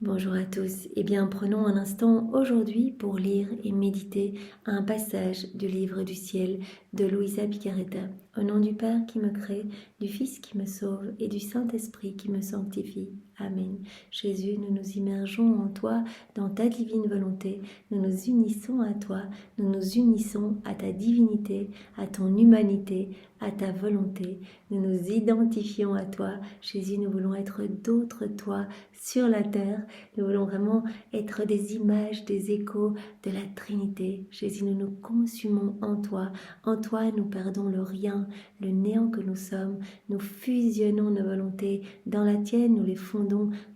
Bonjour à tous. Eh bien, prenons un instant aujourd'hui pour lire et méditer un passage du livre du ciel de Luisa Picaretta. Au nom du Père qui me crée, du Fils qui me sauve et du Saint-Esprit qui me sanctifie. Amen. Jésus, nous nous immergeons en toi, dans ta divine volonté. Nous nous unissons à toi, nous nous unissons à ta divinité, à ton humanité, à ta volonté. Nous nous identifions à toi. Jésus, nous voulons être d'autres toi sur la terre. Nous voulons vraiment être des images, des échos de la Trinité. Jésus, nous nous consumons en toi. En toi, nous perdons le rien, le néant que nous sommes. Nous fusionnons nos volontés. Dans la tienne, nous les fondons.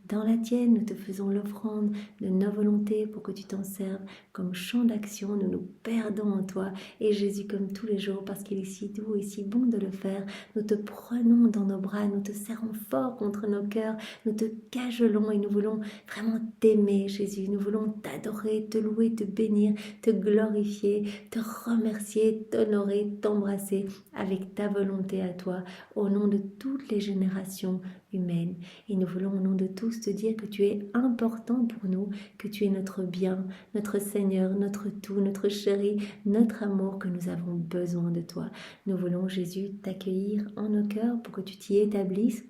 Dans la tienne, nous te faisons l'offrande de nos volontés pour que tu t'en serves comme champ d'action. Nous nous perdons en toi. Et Jésus, comme tous les jours, parce qu'il est si doux et si bon de le faire, nous te prenons dans nos bras, nous te serrons fort contre nos cœurs, nous te cajolons et nous voulons vraiment t'aimer, Jésus. Nous voulons t'adorer, te louer, te bénir, te glorifier, te remercier, t'honorer, t'embrasser avec ta volonté à toi, au nom de toutes les générations humaines. Et nous voulons au nom de tous te dire que tu es important pour nous, que tu es notre bien, notre Seigneur, notre tout, notre chéri, notre amour, que nous avons besoin de toi. Nous voulons, Jésus, t'accueillir en nos cœurs pour que tu t'y établisses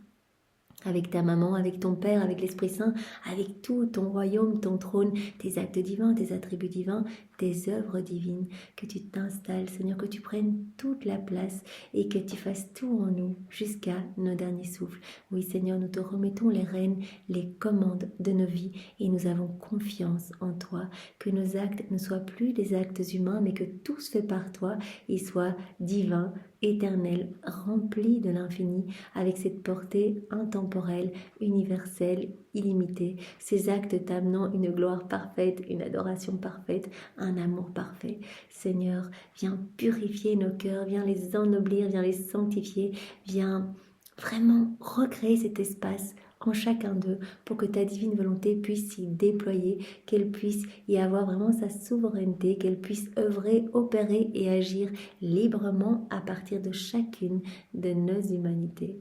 avec ta maman, avec ton Père, avec l'Esprit Saint, avec tout ton royaume, ton trône, tes actes divins, tes attributs divins, tes œuvres divines, que tu t'installes, Seigneur, que tu prennes toute la place et que tu fasses tout en nous jusqu'à nos derniers souffles. Oui, Seigneur, nous te remettons les rênes, les commandes de nos vies et nous avons confiance en toi, que nos actes ne soient plus des actes humains, mais que tout se fait par toi, ils soient divins, éternel, rempli de l'infini, avec cette portée intemporelle, universelle, illimitée, ces actes t'amenant une gloire parfaite, une adoration parfaite, un amour parfait. Seigneur, viens purifier nos cœurs, viens les ennoblir, viens les sanctifier, viens vraiment recréer cet espace en chacun d'eux pour que ta divine volonté puisse s'y déployer, qu'elle puisse y avoir vraiment sa souveraineté, qu'elle puisse œuvrer, opérer et agir librement à partir de chacune de nos humanités.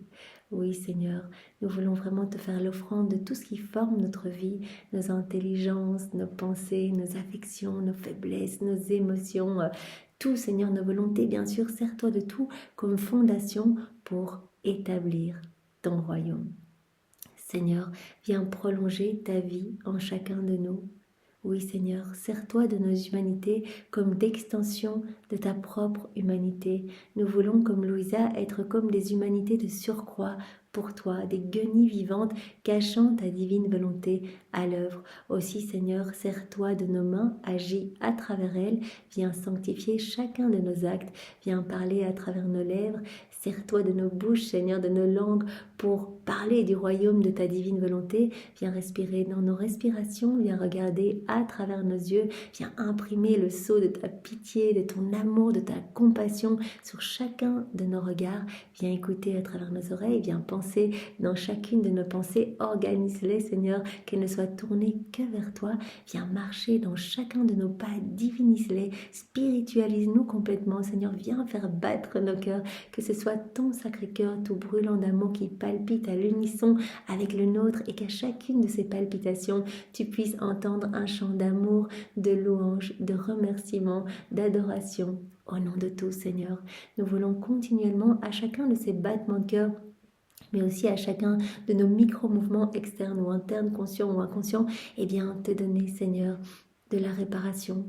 Oui, Seigneur, nous voulons vraiment te faire l'offrande de tout ce qui forme notre vie, nos intelligences, nos pensées, nos affections, nos faiblesses, nos émotions, tout, Seigneur, nos volontés, bien sûr, sers-toi de tout comme fondation pour établir ton royaume. Seigneur, viens prolonger ta vie en chacun de nous. Oui, Seigneur, sers-toi de nos humanités comme d'extension de ta propre humanité. Nous voulons, comme Louisa, être comme des humanités de surcroît pour toi, des guenilles vivantes cachant ta divine volonté à l'œuvre. Aussi, Seigneur, sers-toi de nos mains, agis à travers elles, viens sanctifier chacun de nos actes, viens parler à travers nos lèvres, sers-toi de nos bouches, Seigneur, de nos langues, pour parler du royaume de ta divine volonté. Viens respirer dans nos respirations, viens regarder à travers nos yeux, viens imprimer le sceau de ta pitié, de ton amour, de ta compassion sur chacun de nos regards. Viens écouter à travers nos oreilles, viens penser dans chacune de nos pensées. Organise-les, Seigneur, qu'elles ne soient tournées que vers toi. Viens marcher dans chacun de nos pas, divinise-les, spiritualise-nous complètement, Seigneur. Viens faire battre nos cœurs, que ce soit ton Sacré-Cœur tout brûlant d'amour qui palpite à l'unisson avec le nôtre et qu'à chacune de ces palpitations, tu puisses entendre un chant d'amour, de louange, de remerciement, d'adoration. Au nom de tout, Seigneur, nous voulons continuellement à chacun de ces battements de cœur, mais aussi à chacun de nos micro-mouvements externes ou internes, conscients ou inconscients, eh bien, te donner, Seigneur, de la réparation.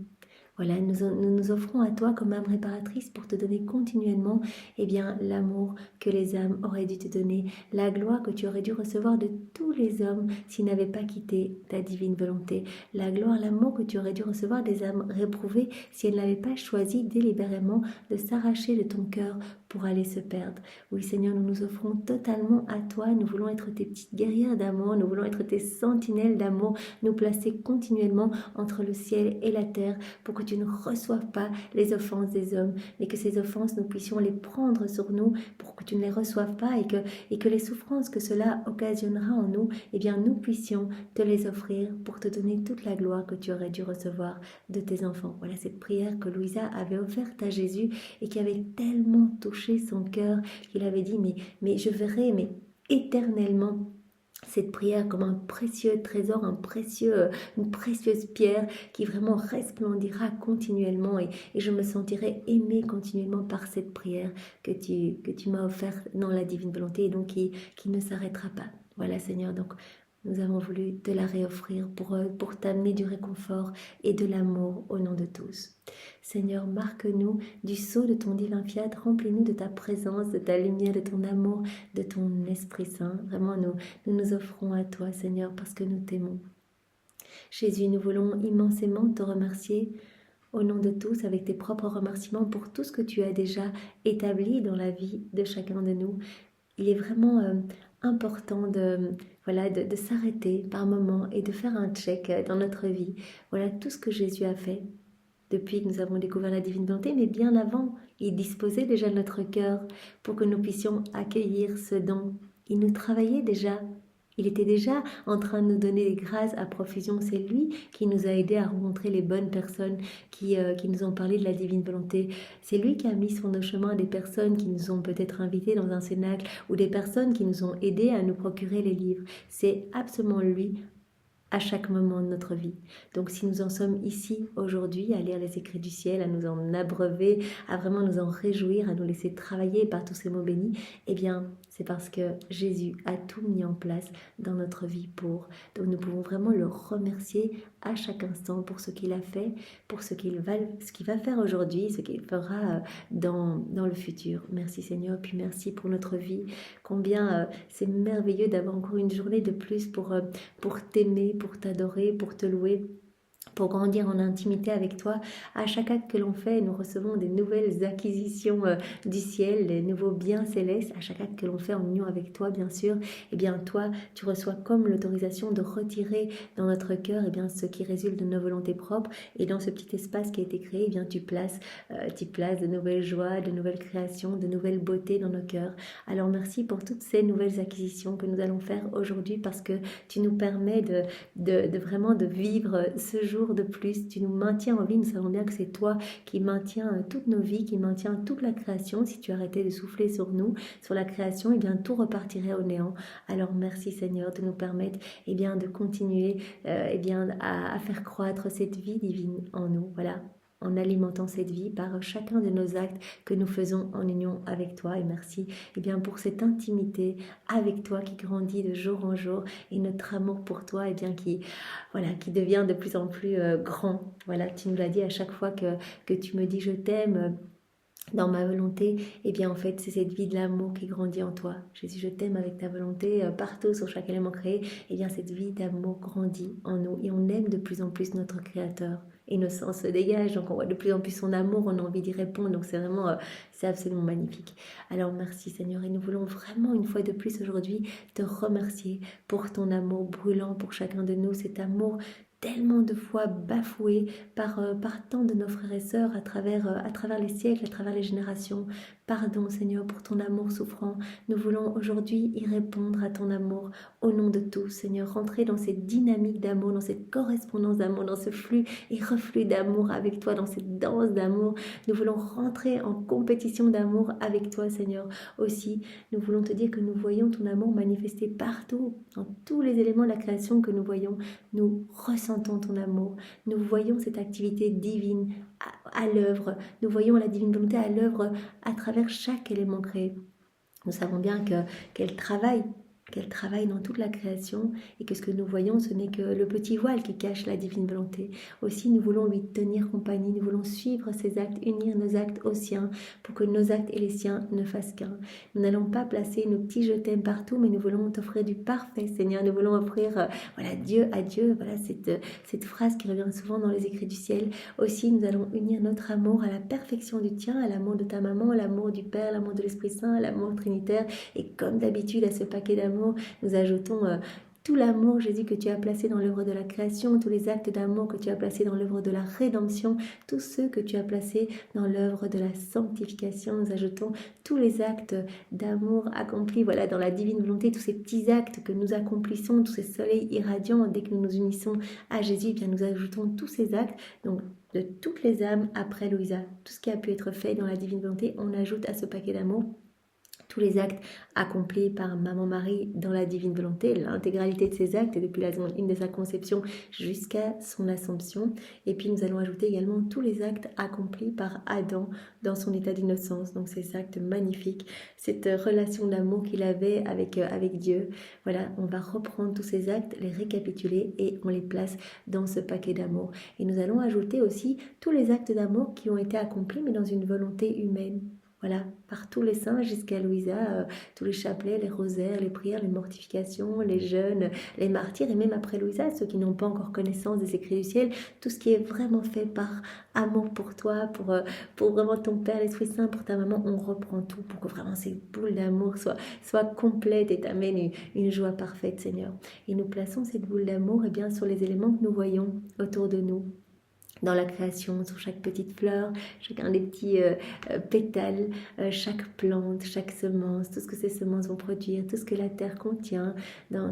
Voilà, nous nous offrons à toi comme âme réparatrice pour te donner continuellement, eh bien, l'amour que les âmes auraient dû te donner, la gloire que tu aurais dû recevoir de tous les hommes s'ils n'avaient pas quitté ta divine volonté, la gloire, l'amour que tu aurais dû recevoir des âmes réprouvées si elles n'avaient pas choisi délibérément de s'arracher de ton cœur pour aller se perdre. Oui, Seigneur, nous nous offrons totalement à toi, nous voulons être tes petites guerrières d'amour, nous voulons être tes sentinelles d'amour, nous placer continuellement entre le ciel et la terre pour que tu ne reçoives pas les offenses des hommes, mais que ces offenses, nous puissions les prendre sur nous pour que tu ne les reçoives pas et que les souffrances que cela occasionnera en nous, eh bien, nous puissions te les offrir pour te donner toute la gloire que tu aurais dû recevoir de tes enfants. Voilà cette prière que Louisa avait offerte à Jésus et qui avait tellement touché son cœur qu'il avait dit, mais je verrai, mais éternellement, cette prière comme un précieux trésor, une précieuse pierre qui vraiment resplendira continuellement et je me sentirai aimée continuellement par cette prière que tu m'as offerte dans la divine volonté et donc qui ne s'arrêtera pas. Voilà Seigneur, donc nous avons voulu te la réoffrir pour t'amener du réconfort et de l'amour au nom de tous. Seigneur, marque-nous du sceau de ton divin fiat, remplis-nous de ta présence, de ta lumière, de ton amour, de ton Esprit Saint. Vraiment, nous offrons à toi, Seigneur, parce que nous t'aimons. Jésus, nous voulons immensément te remercier au nom de tous, avec tes propres remerciements pour tout ce que tu as déjà établi dans la vie de chacun de nous. Il est vraiment important de s'arrêter par moment et de faire un check dans notre vie. Voilà tout ce que Jésus a fait depuis que nous avons découvert la divine volonté, mais bien avant, il disposait déjà notre cœur pour que nous puissions accueillir ce don. Il nous travaillait déjà. Il était déjà en train de nous donner des grâces à profusion. C'est lui qui nous a aidés à rencontrer les bonnes personnes qui nous ont parlé de la divine volonté. C'est lui qui a mis sur nos chemins des personnes qui nous ont peut-être invités dans un cénacle ou des personnes qui nous ont aidés à nous procurer les livres. C'est absolument lui à chaque moment de notre vie. Donc si nous en sommes ici aujourd'hui à lire les écrits du ciel, à nous en abreuver, à vraiment nous en réjouir, à nous laisser travailler par tous ces mots bénis, eh bien c'est parce que Jésus a tout mis en place dans notre vie pour. Donc nous pouvons vraiment le remercier à chaque instant pour ce qu'il a fait, pour ce qu'il va faire aujourd'hui, ce qu'il fera dans le futur. Merci Seigneur, puis merci pour notre vie. Combien c'est merveilleux d'avoir encore une journée de plus pour t'aimer, pour t'adorer, pour te louer, pour grandir en intimité avec toi. À chaque acte que l'on fait, nous recevons des nouvelles acquisitions du ciel, des nouveaux biens célestes. À chaque acte que l'on fait en union avec toi, bien sûr, eh bien toi, tu reçois comme l'autorisation de retirer dans notre cœur eh bien, ce qui résulte de nos volontés propres. Et dans ce petit espace qui a été créé, eh bien, tu places de nouvelles joies, de nouvelles créations, de nouvelles beautés dans nos cœurs. Alors merci pour toutes ces nouvelles acquisitions que nous allons faire aujourd'hui parce que tu nous permets de vraiment de vivre ce jour de plus, tu nous maintiens en vie. Nous savons bien que c'est toi qui maintiens toutes nos vies, qui maintiens toute la création. Si tu arrêtais de souffler sur nous, sur la création, eh bien tout repartirait au néant. Alors merci Seigneur de nous permettre eh bien de continuer à faire croître cette vie divine en nous. Voilà, en alimentant cette vie par chacun de nos actes que nous faisons en union avec toi. Et merci eh bien, pour cette intimité avec toi qui grandit de jour en jour et notre amour pour toi eh bien, qui devient de plus en plus grand. Voilà, tu nous l'as dit à chaque fois que tu me dis je t'aime dans ma volonté, eh bien en fait c'est cette vie de l'amour qui grandit en toi. Jésus, je t'aime avec ta volonté partout sur chaque élément créé, eh bien cette vie d'amour grandit en nous et on aime de plus en plus notre Créateur. Et nos sens se dégagent, donc on voit de plus en plus son amour, on a envie d'y répondre, donc c'est vraiment, c'est absolument magnifique. Alors merci Seigneur, et nous voulons vraiment une fois de plus aujourd'hui te remercier pour ton amour brûlant pour chacun de nous, cet amour tellement de fois bafoué par tant de nos frères et sœurs à travers les siècles, à travers les générations. Pardon Seigneur pour ton amour souffrant. Nous voulons aujourd'hui y répondre à ton amour au nom de tous. Seigneur, rentrer dans cette dynamique d'amour, dans cette correspondance d'amour, dans ce flux et reflux d'amour avec toi, dans cette danse d'amour. Nous voulons rentrer en compétition d'amour avec toi Seigneur. Aussi, nous voulons te dire que nous voyons ton amour manifesté partout, dans tous les éléments de la création que nous voyons. Nous ressentons ton amour, nous voyons cette activité divine à l'œuvre, nous voyons la divine volonté à l'œuvre à travers chaque élément créé. Nous savons bien qu'elle travaille dans toute la création et que ce que nous voyons, ce n'est que le petit voile qui cache la divine volonté. Aussi, nous voulons lui tenir compagnie, nous voulons suivre ses actes, unir nos actes aux siens pour que nos actes et les siens ne fassent qu'un. Nous n'allons pas placer nos petits je t'aime partout, mais nous voulons t'offrir du parfait, Seigneur. Nous voulons offrir Dieu à Dieu. Voilà cette phrase qui revient souvent dans les écrits du ciel. Aussi, nous allons unir notre amour à la perfection du tien, à l'amour de ta maman, à l'amour du Père, à l'amour de l'Esprit Saint, à l'amour trinitaire. Et comme d'habitude, à ce paquet d'amour, nous ajoutons tout l'amour, Jésus, que tu as placé dans l'œuvre de la création, tous les actes d'amour que tu as placés dans l'œuvre de la rédemption, tous ceux que tu as placés dans l'œuvre de la sanctification. Nous ajoutons tous les actes d'amour accomplis dans la divine volonté, tous ces petits actes que nous accomplissons, tous ces soleils irradiants dès que nous nous unissons à Jésus, eh bien nous ajoutons tous ces actes, donc de toutes les âmes après Louisa. Tout ce qui a pu être fait dans la divine volonté, on ajoute à ce paquet d'amour tous les actes accomplis par Maman Marie dans la divine volonté, l'intégralité de ces actes, depuis la seconde 1 de sa conception jusqu'à son Assomption. Et puis nous allons ajouter également tous les actes accomplis par Adam dans son état d'innocence, donc ces actes magnifiques, cette relation d'amour qu'il avait avec Dieu. Voilà, on va reprendre tous ces actes, les récapituler et on les place dans ce paquet d'amour. Et nous allons ajouter aussi tous les actes d'amour qui ont été accomplis mais dans une volonté humaine. Voilà, par tous les saints jusqu'à Louisa, tous les chapelets, les rosaires, les prières, les mortifications, les jeûnes, les martyrs, et même après Louisa, ceux qui n'ont pas encore connaissance des écrits du ciel, tout ce qui est vraiment fait par amour pour toi, pour vraiment ton Père, l'Esprit Saint, pour ta maman, on reprend tout pour que vraiment ces boules d'amour soient complètes et t'amènent une joie parfaite, Seigneur. Et nous plaçons cette boule d'amour bien, sur les éléments que nous voyons autour de nous. Dans la création, sur chaque petite fleur, chacun des petits pétales, chaque plante, chaque semence, tout ce que ces semences vont produire, tout ce que la terre contient,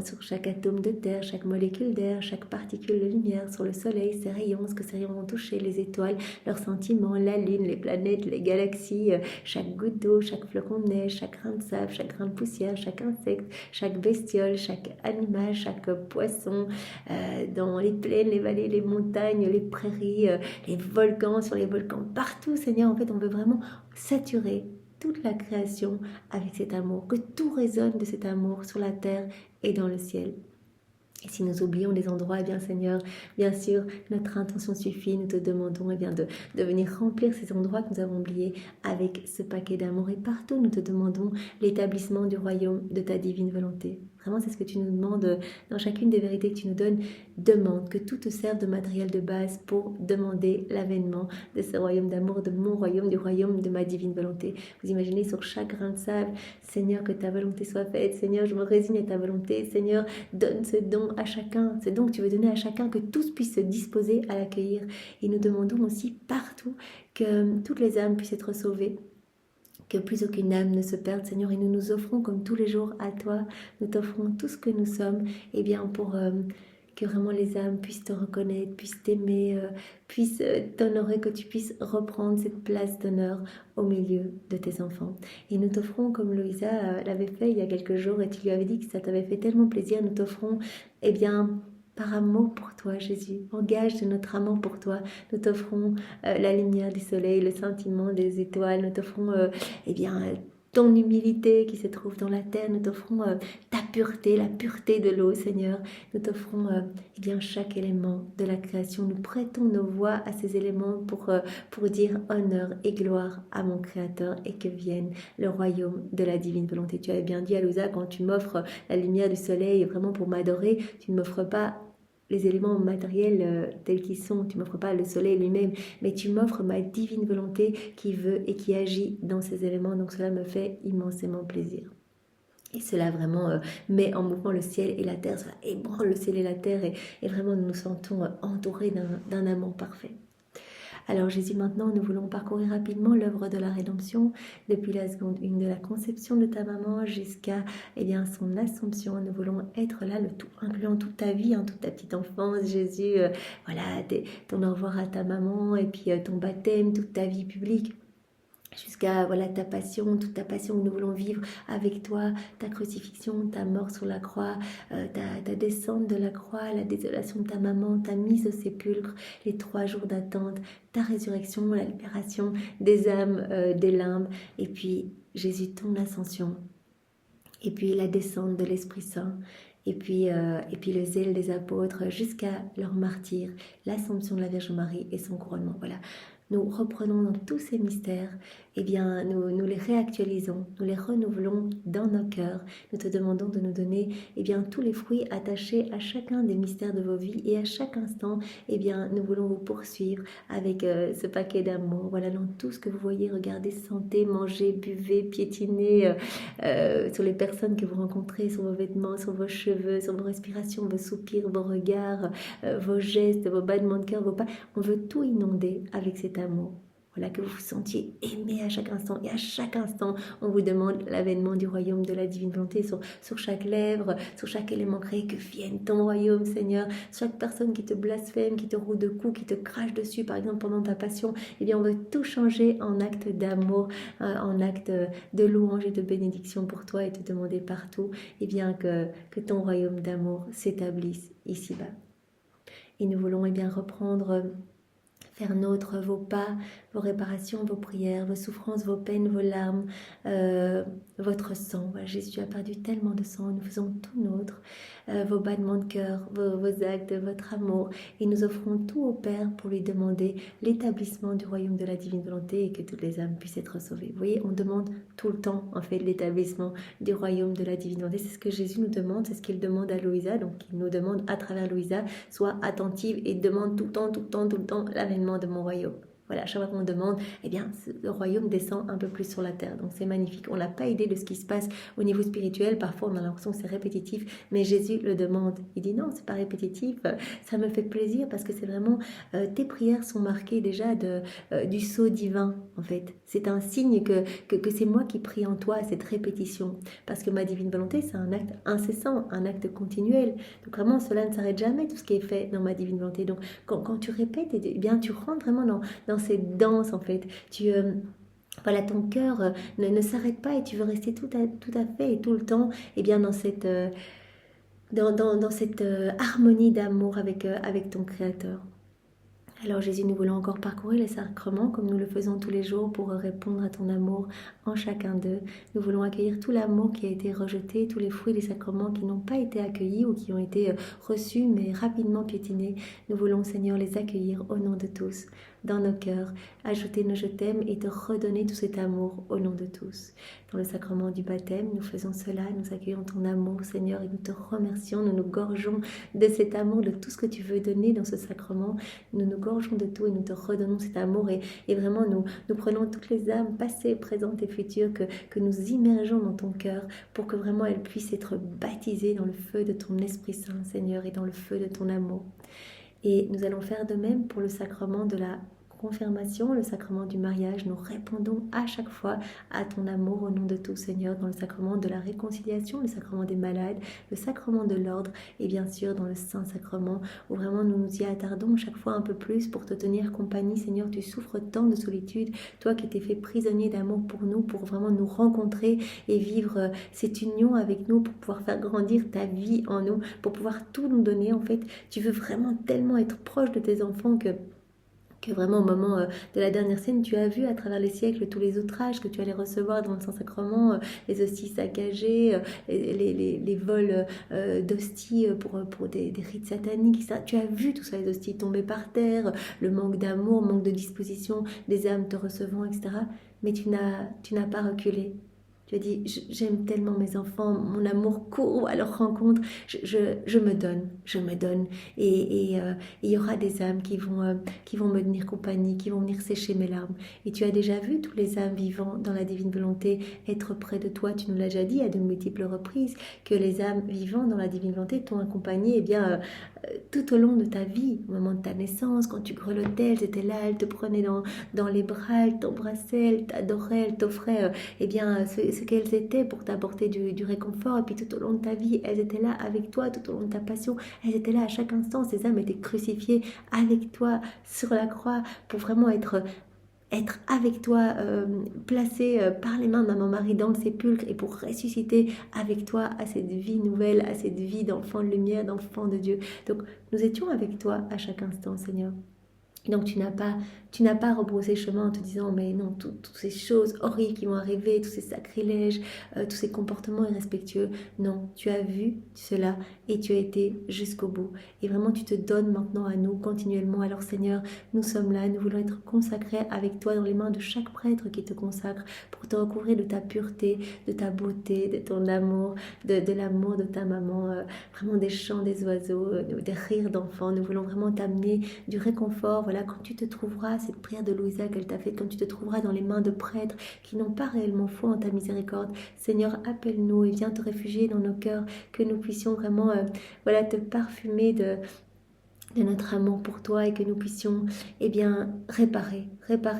sur chaque atome de terre, chaque molécule d'air, chaque particule de lumière, sur le soleil, ses rayons, ce que ces rayons vont toucher, les étoiles, leurs sentiments, la lune, les planètes, les galaxies, chaque goutte d'eau, chaque flocon de neige, chaque grain de sable, chaque grain de poussière, chaque insecte, chaque bestiole, chaque animal, chaque poisson, dans les plaines, les vallées, les montagnes, les prairies, les volcans, sur les volcans, partout, Seigneur. En fait, on veut vraiment saturer toute la création avec cet amour, que tout résonne de cet amour sur la terre et dans le ciel. Et si nous oublions des endroits, eh bien Seigneur, bien sûr, notre intention suffit. Nous te demandons eh bien, de venir remplir ces endroits que nous avons oubliés avec ce paquet d'amour. Et partout, nous te demandons l'établissement du royaume de ta divine volonté. Vraiment, c'est ce que tu nous demandes dans chacune des vérités que tu nous donnes. Demande que tout te serve de matériel de base pour demander l'avènement de ce royaume d'amour, de mon royaume, du royaume de ma divine volonté. Vous imaginez sur chaque grain de sable, Seigneur, que ta volonté soit faite. Seigneur, je me résigne à ta volonté. Seigneur, donne ce don à chacun. Ce don que tu veux donner à chacun, que tous puissent se disposer à l'accueillir. Et nous demandons aussi partout que toutes les âmes puissent être sauvées, que plus aucune âme ne se perde, Seigneur, et nous nous offrons comme tous les jours à toi, nous t'offrons tout ce que nous sommes, et bien pour que vraiment les âmes puissent te reconnaître, puissent t'aimer, puissent t'honorer, que tu puisses reprendre cette place d'honneur au milieu de tes enfants. Et nous t'offrons, comme Louisa l'avait fait il y a quelques jours, et tu lui avais dit que ça t'avait fait tellement plaisir, nous t'offrons, eh bien, par amour pour toi, Jésus, engage de notre amour pour toi. Nous t'offrons la lumière du soleil, le sentiment des étoiles. Nous t'offrons ton humilité qui se trouve dans la terre. Nous t'offrons ta pureté, la pureté de l'eau, Seigneur. Nous t'offrons chaque élément de la création. Nous prêtons nos voix à ces éléments pour dire honneur et gloire à mon Créateur et que vienne le royaume de la divine volonté. Tu avais bien dit à Louisa, quand tu m'offres la lumière du soleil vraiment pour m'adorer, tu ne m'offres pas les éléments matériels tels qu'ils sont, tu ne m'offres pas le soleil lui-même, mais tu m'offres ma divine volonté qui veut et qui agit dans ces éléments, donc cela me fait immensément plaisir. Et cela vraiment met en mouvement le ciel et la terre, cela ébranle le ciel et la terre, et vraiment nous nous sentons entourés d'un amour parfait. Alors Jésus, maintenant nous voulons parcourir rapidement l'œuvre de la rédemption depuis la seconde 1 de la conception de ta maman jusqu'à son Assomption. Nous voulons être là, le tout, incluant toute ta vie, toute ta petite enfance, Jésus, ton au revoir à ta maman et puis ton baptême, toute ta vie publique. Jusqu'à ta passion, toute ta passion que nous voulons vivre avec toi, ta crucifixion, ta mort sur la croix, ta descente de la croix, la désolation de ta maman, ta mise au sépulcre, les 3 jours d'attente, ta résurrection, la libération des âmes, des limbes, et puis Jésus, ton ascension, et puis la descente de l'Esprit Saint, et puis le zèle des apôtres jusqu'à leur martyre, l'Assomption de la Vierge Marie et son couronnement. Voilà. Nous reprenons dans tous ces mystères, nous les réactualisons, nous les renouvelons dans nos cœurs. Nous te demandons de nous donner tous les fruits attachés à chacun des mystères de vos vies, et à chaque instant, nous voulons vous poursuivre avec ce paquet d'amour. Voilà, dans tout ce que vous voyez, regardez, sentez, mangez, buvez, piétinez sur les personnes que vous rencontrez, sur vos vêtements, sur vos cheveux, sur vos respirations, vos soupirs, vos regards, vos gestes, vos battements de cœur, vos pas. On veut tout inonder avec cet amour. Voilà, que vous vous sentiez aimé à chaque instant. Et à chaque instant, on vous demande l'avènement du royaume de la divine volonté sur chaque lèvre, sur chaque élément créé, que vienne ton royaume, Seigneur. Chaque personne qui te blasphème, qui te roule de coups, qui te crache dessus, par exemple, pendant ta passion, eh bien, on veut tout changer en acte d'amour, en acte de louange et de bénédiction pour toi et te demander partout, eh bien, que ton royaume d'amour s'établisse ici-bas. Et nous voulons, eh bien, reprendre... faire nôtre vos pas, vos réparations, vos prières, vos souffrances, vos peines, vos larmes, votre sang. Voilà, Jésus a perdu tellement de sang, nous faisons tout nôtre, vos battements de cœur, vos actes, votre amour. Et nous offrons tout au Père pour lui demander l'établissement du royaume de la divine volonté et que toutes les âmes puissent être sauvées. Vous voyez, on demande tout le temps, en fait, l'établissement du royaume de la divine volonté. C'est ce que Jésus nous demande, c'est ce qu'il demande à Louisa. Donc, il nous demande à travers Louisa, sois attentive et demande tout le temps l'avènement de mon royaume. Voilà, à chaque fois qu'on demande, eh bien, le royaume descend un peu plus sur la terre. Donc c'est magnifique. On n'a pas idée de ce qui se passe au niveau spirituel. Parfois, on a l'impression que c'est répétitif, mais Jésus le demande. Il dit non, c'est pas répétitif. Ça me fait plaisir parce que c'est vraiment tes prières sont marquées déjà du sceau divin. En fait, c'est un signe que c'est moi qui prie en toi cette répétition. Parce que ma divine volonté, c'est un acte incessant, un acte continuel. Donc vraiment, cela ne s'arrête jamais tout ce qui est fait dans ma divine volonté. Donc quand tu répètes, eh bien, tu rentres vraiment dans cette danse en fait. Voilà, ton cœur ne s'arrête pas et tu veux rester tout à fait et tout le temps bien dans cette, dans cette harmonie d'amour avec ton Créateur. Alors Jésus, nous voulons encore parcourir les sacrements comme nous le faisons tous les jours pour répondre à ton amour en chacun d'eux. Nous voulons accueillir tout l'amour qui a été rejeté, tous les fruits des sacrements qui n'ont pas été accueillis ou qui ont été reçus mais rapidement piétinés. Nous voulons, Seigneur, les accueillir au nom de tous, dans nos cœurs, ajouter nos je t'aime et te redonner tout cet amour au nom de tous. Dans le sacrement du baptême, nous faisons cela, nous accueillons ton amour, Seigneur, et nous te remercions, nous nous gorgeons de cet amour, de tout ce que tu veux donner dans ce sacrement. Nous nous gorgeons de tout et nous te redonnons cet amour et vraiment nous prenons toutes les âmes passées, présentes et futures que nous immergeons dans ton cœur pour que vraiment elles puissent être baptisées dans le feu de ton Esprit Saint, Seigneur, et dans le feu de ton amour. Et nous allons faire de même pour le sacrement de la confirmation, le sacrement du mariage. Nous répondons à chaque fois à ton amour au nom de tout, Seigneur, dans le sacrement de la réconciliation, le sacrement des malades, le sacrement de l'ordre et bien sûr dans le Saint-Sacrement où vraiment nous nous y attardons chaque fois un peu plus pour te tenir compagnie. Seigneur, tu souffres tant de solitude, toi qui t'es fait prisonnier d'amour pour nous, pour vraiment nous rencontrer et vivre cette union avec nous, pour pouvoir faire grandir ta vie en nous, pour pouvoir tout nous donner. En fait, tu veux vraiment tellement être proche de tes enfants que vraiment au moment de la dernière scène, tu as vu à travers les siècles tous les outrages que tu allais recevoir dans le Saint-Sacrement, les hosties saccagées, les vols d'hosties pour des rites sataniques, ça. Tu as vu tout ça, les hosties tombées par terre, le manque d'amour, manque de disposition, des âmes te recevant, etc. Mais tu n'as pas reculé. Tu as dit, j'aime tellement mes enfants, mon amour court à leur rencontre, je me donne. Et il y aura des âmes qui vont me tenir compagnie, qui vont venir sécher mes larmes. Et tu as déjà vu tous les âmes vivants dans la divine volonté être près de toi. Tu nous l'as déjà dit à de multiples reprises, que les âmes vivants dans la divine volonté t'ont accompagné tout au long de ta vie, au moment de ta naissance, quand tu grelottais, elles étaient là, elles te prenaient dans les bras, elles t'embrassaient, elles t'adoraient, elles t'offraient ce qu'elles étaient pour t'apporter du réconfort. Et puis tout au long de ta vie, elles étaient là avec toi, tout au long de ta passion, elles étaient là à chaque instant. Ces âmes étaient crucifiées avec toi sur la croix pour vraiment être avec toi, placé par les mains de Maman Marie dans le sépulcre et pour ressusciter avec toi à cette vie nouvelle, à cette vie d'enfant de lumière, d'enfant de Dieu. Donc nous étions avec toi à chaque instant, Seigneur. Et donc tu n'as pas rebroussé chemin en te disant mais non, toutes ces choses horribles qui vont arriver, tous ces sacrilèges, tous ces comportements irrespectueux. Non, tu as vu cela et tu as été jusqu'au bout. Et vraiment tu te donnes maintenant à nous continuellement. Alors Seigneur, nous sommes là, nous voulons être consacrés avec toi dans les mains de chaque prêtre qui te consacre pour te recouvrir de ta pureté, de ta beauté, de ton amour, de l'amour de ta maman, vraiment des chants des oiseaux, des rires d'enfants. Nous voulons vraiment t'amener du réconfort. Voilà, quand tu te trouveras, cette prière de Louisa qu'elle t'a faite, quand tu te trouveras dans les mains de prêtres qui n'ont pas réellement foi en ta miséricorde, Seigneur, appelle-nous et viens te réfugier dans nos cœurs, que nous puissions vraiment te parfumer de notre amour pour toi et que nous puissions réparer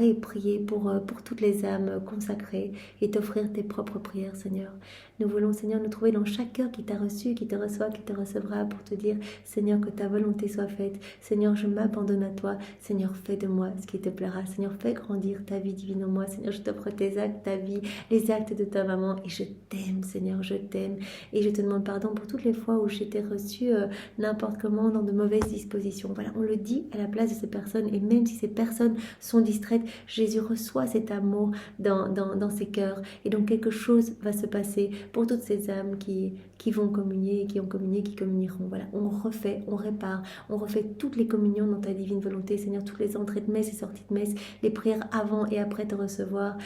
et prier pour toutes les âmes consacrées et t'offrir tes propres prières, Seigneur. Nous voulons, Seigneur, nous trouver dans chaque cœur qui t'a reçu, qui te reçoit, qui te recevra pour te dire, Seigneur, que ta volonté soit faite. Seigneur, je m'abandonne à toi. Seigneur, fais de moi ce qui te plaira. Seigneur, fais grandir ta vie divine en moi. Seigneur, je t'offre tes actes, ta vie, les actes de ta maman et je t'aime, Seigneur, je t'aime. Et je te demande pardon pour toutes les fois où j'étais reçue n'importe comment dans de mauvaises dispositions. Voilà, on le dit à la place de ces personnes et même si ces personnes sont distraites, Jésus reçoit cet amour dans ses cœurs et donc quelque chose va se passer pour toutes ces âmes qui vont communier, qui ont communié, qui communieront. Voilà, on refait, on répare, on refait toutes les communions dans ta divine volonté, Seigneur, toutes les entrées de messe et sorties de messe, les prières avant et après te recevoir,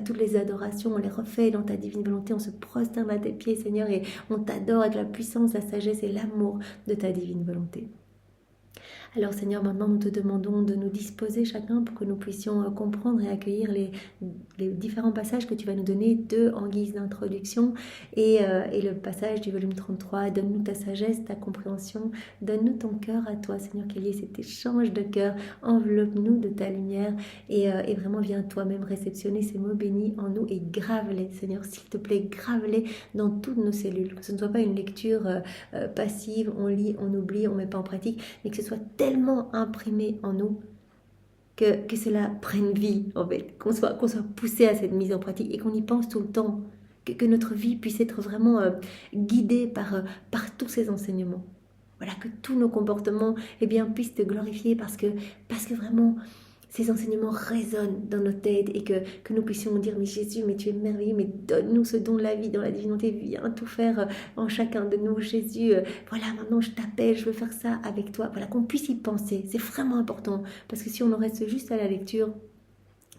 toutes les adorations, on les refait dans ta divine volonté, on se prosterne à tes pieds, Seigneur, et on t'adore avec la puissance, la sagesse et l'amour de ta divine volonté. Alors Seigneur, maintenant nous te demandons de nous disposer chacun pour que nous puissions comprendre et accueillir les différents passages que tu vas nous donner, deux en guise d'introduction et le passage du volume 33. Donne-nous ta sagesse, ta compréhension, donne-nous ton cœur à toi, Seigneur, qu'il y ait cet échange de cœur, enveloppe-nous de ta lumière et vraiment viens toi-même réceptionner ces mots bénis en nous et grave-les, Seigneur, s'il te plaît, grave-les dans toutes nos cellules, que ce ne soit pas une lecture passive, on lit, on oublie, on ne met pas en pratique, mais que ce soit tellement imprimé en nous que cela prenne vie, en fait, qu'on soit poussé à cette mise en pratique et qu'on y pense tout le temps, que notre vie puisse être vraiment guidée par tous ces enseignements. Voilà, que tous nos comportements puissent te glorifier parce que vraiment ces enseignements résonnent dans nos têtes et que nous puissions dire mais Jésus, mais tu es merveilleux, mais donne-nous ce don de la vie dans la divinité, viens tout faire en chacun de nous, Jésus, voilà, maintenant je t'appelle, je veux faire ça avec toi, voilà, qu'on puisse y penser, c'est vraiment important, parce que si on en reste juste à la lecture,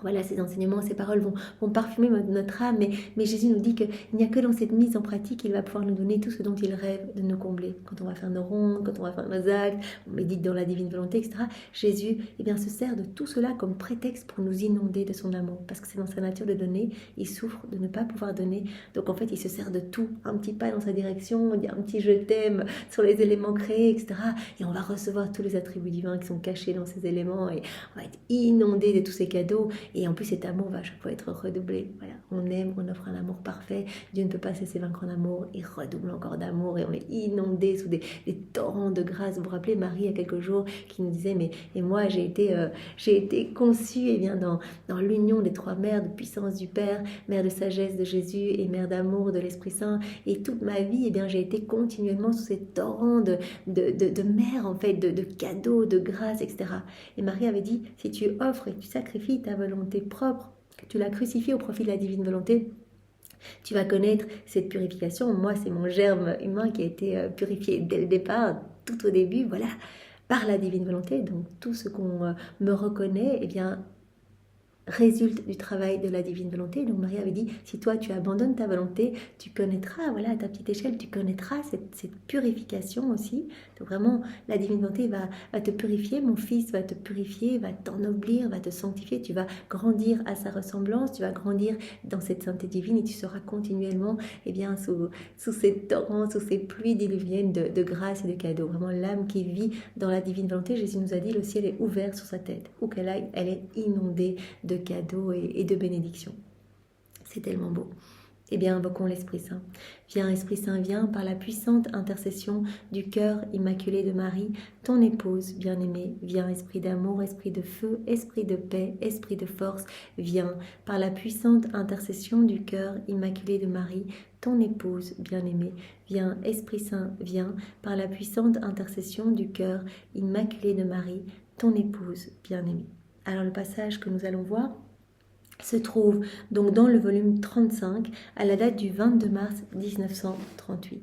voilà, ces enseignements, ces paroles vont parfumer notre âme, mais Jésus nous dit qu'il n'y a que dans cette mise en pratique qu'il va pouvoir nous donner tout ce dont il rêve de nous combler. Quand on va faire nos rondes, quand on va faire nos actes, on médite dans la divine volonté, etc. Jésus se sert de tout cela comme prétexte pour nous inonder de son amour, parce que c'est dans sa nature de donner, il souffre de ne pas pouvoir donner, donc en fait il se sert de tout, un petit pas dans sa direction, un petit je t'aime sur les éléments créés, etc. Et on va recevoir tous les attributs divins qui sont cachés dans ces éléments et on va être inondé de tous ces cadeaux. Et en plus, cet amour va à chaque fois être redoublé. Voilà, on aime, on offre un amour parfait. Dieu ne peut pas cesser vaincre en amour. Il redouble encore d'amour et on est inondé sous des torrents de grâce. Vous vous rappelez, Marie, il y a quelques jours, qui nous disait, et moi, j'ai été conçue dans l'union des trois mères, de puissance du Père, mère de sagesse de Jésus et mère d'amour de l'Esprit Saint. Et toute ma vie, j'ai été continuellement sous ces torrents de mère, en fait, de cadeaux, de grâce, etc. Et Marie avait dit, si tu offres et tu sacrifies ta volonté propre, que tu la crucifies au profit de la divine volonté, tu vas connaître cette purification. Moi, c'est mon germe humain qui a été purifié dès le départ, tout au début, voilà, par la divine volonté. Donc tout ce qu'on me reconnaît, résulte du travail de la divine volonté. Donc Marie avait dit, si toi tu abandonnes ta volonté, tu connaîtras, voilà, à ta petite échelle, tu connaîtras cette purification aussi. Donc vraiment, la divine volonté va te purifier, mon fils va te purifier, va t'ennoblir, va te sanctifier, tu vas grandir à sa ressemblance, tu vas grandir dans cette sainteté divine et tu seras continuellement sous ces torrents, sous ces pluies diluviennes de grâce et de cadeaux. Vraiment l'âme qui vit dans la divine volonté, Jésus nous a dit, le ciel est ouvert sur sa tête. Où qu'elle aille, elle est inondée de cadeaux et de bénédictions. C'est tellement beau. Invoquons l'Esprit Saint. Viens, Esprit Saint, viens par la puissante intercession du cœur immaculé de Marie, ton épouse bien-aimée. Viens, Esprit d'amour, Esprit de feu, Esprit de paix, Esprit de force. Viens par la puissante intercession du cœur immaculé de Marie, ton épouse bien-aimée. Viens, Esprit Saint, viens par la puissante intercession du cœur immaculé de Marie, ton épouse bien-aimée. Alors le passage que nous allons voir se trouve donc dans le volume 35 à la date du 22 mars 1938.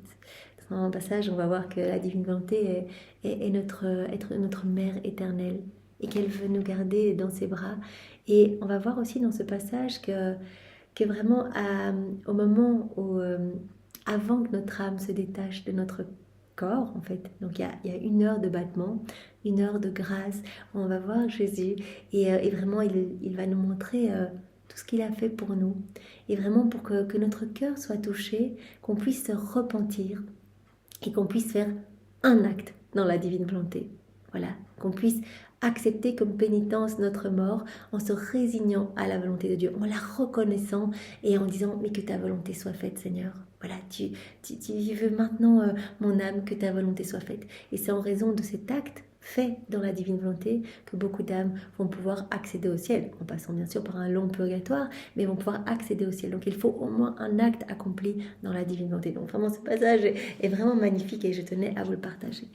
Dans un passage, on va voir que la divine volonté est notre mère éternelle et qu'elle veut nous garder dans ses bras. Et on va voir aussi dans ce passage que vraiment au moment où, avant que notre âme se détache de notre corps, en fait, donc il y a 1 heure de battement, 1 heure de grâce, on va voir Jésus et vraiment il va nous montrer tout ce qu'il a fait pour nous et vraiment pour que notre cœur soit touché, qu'on puisse se repentir et qu'on puisse faire un acte dans la divine volonté. Voilà, qu'on puisse accepter comme pénitence notre mort en se résignant à la volonté de Dieu, en la reconnaissant et en disant mais que ta volonté soit faite Seigneur. Voilà, tu veux maintenant mon âme, que ta volonté soit faite. Et c'est en raison de cet acte fait dans la divine volonté que beaucoup d'âmes vont pouvoir accéder au ciel, en passant bien sûr par un long purgatoire, mais vont pouvoir accéder au ciel. Donc il faut au moins un acte accompli dans la divine volonté. Donc vraiment ce passage est vraiment magnifique et je tenais à vous le partager.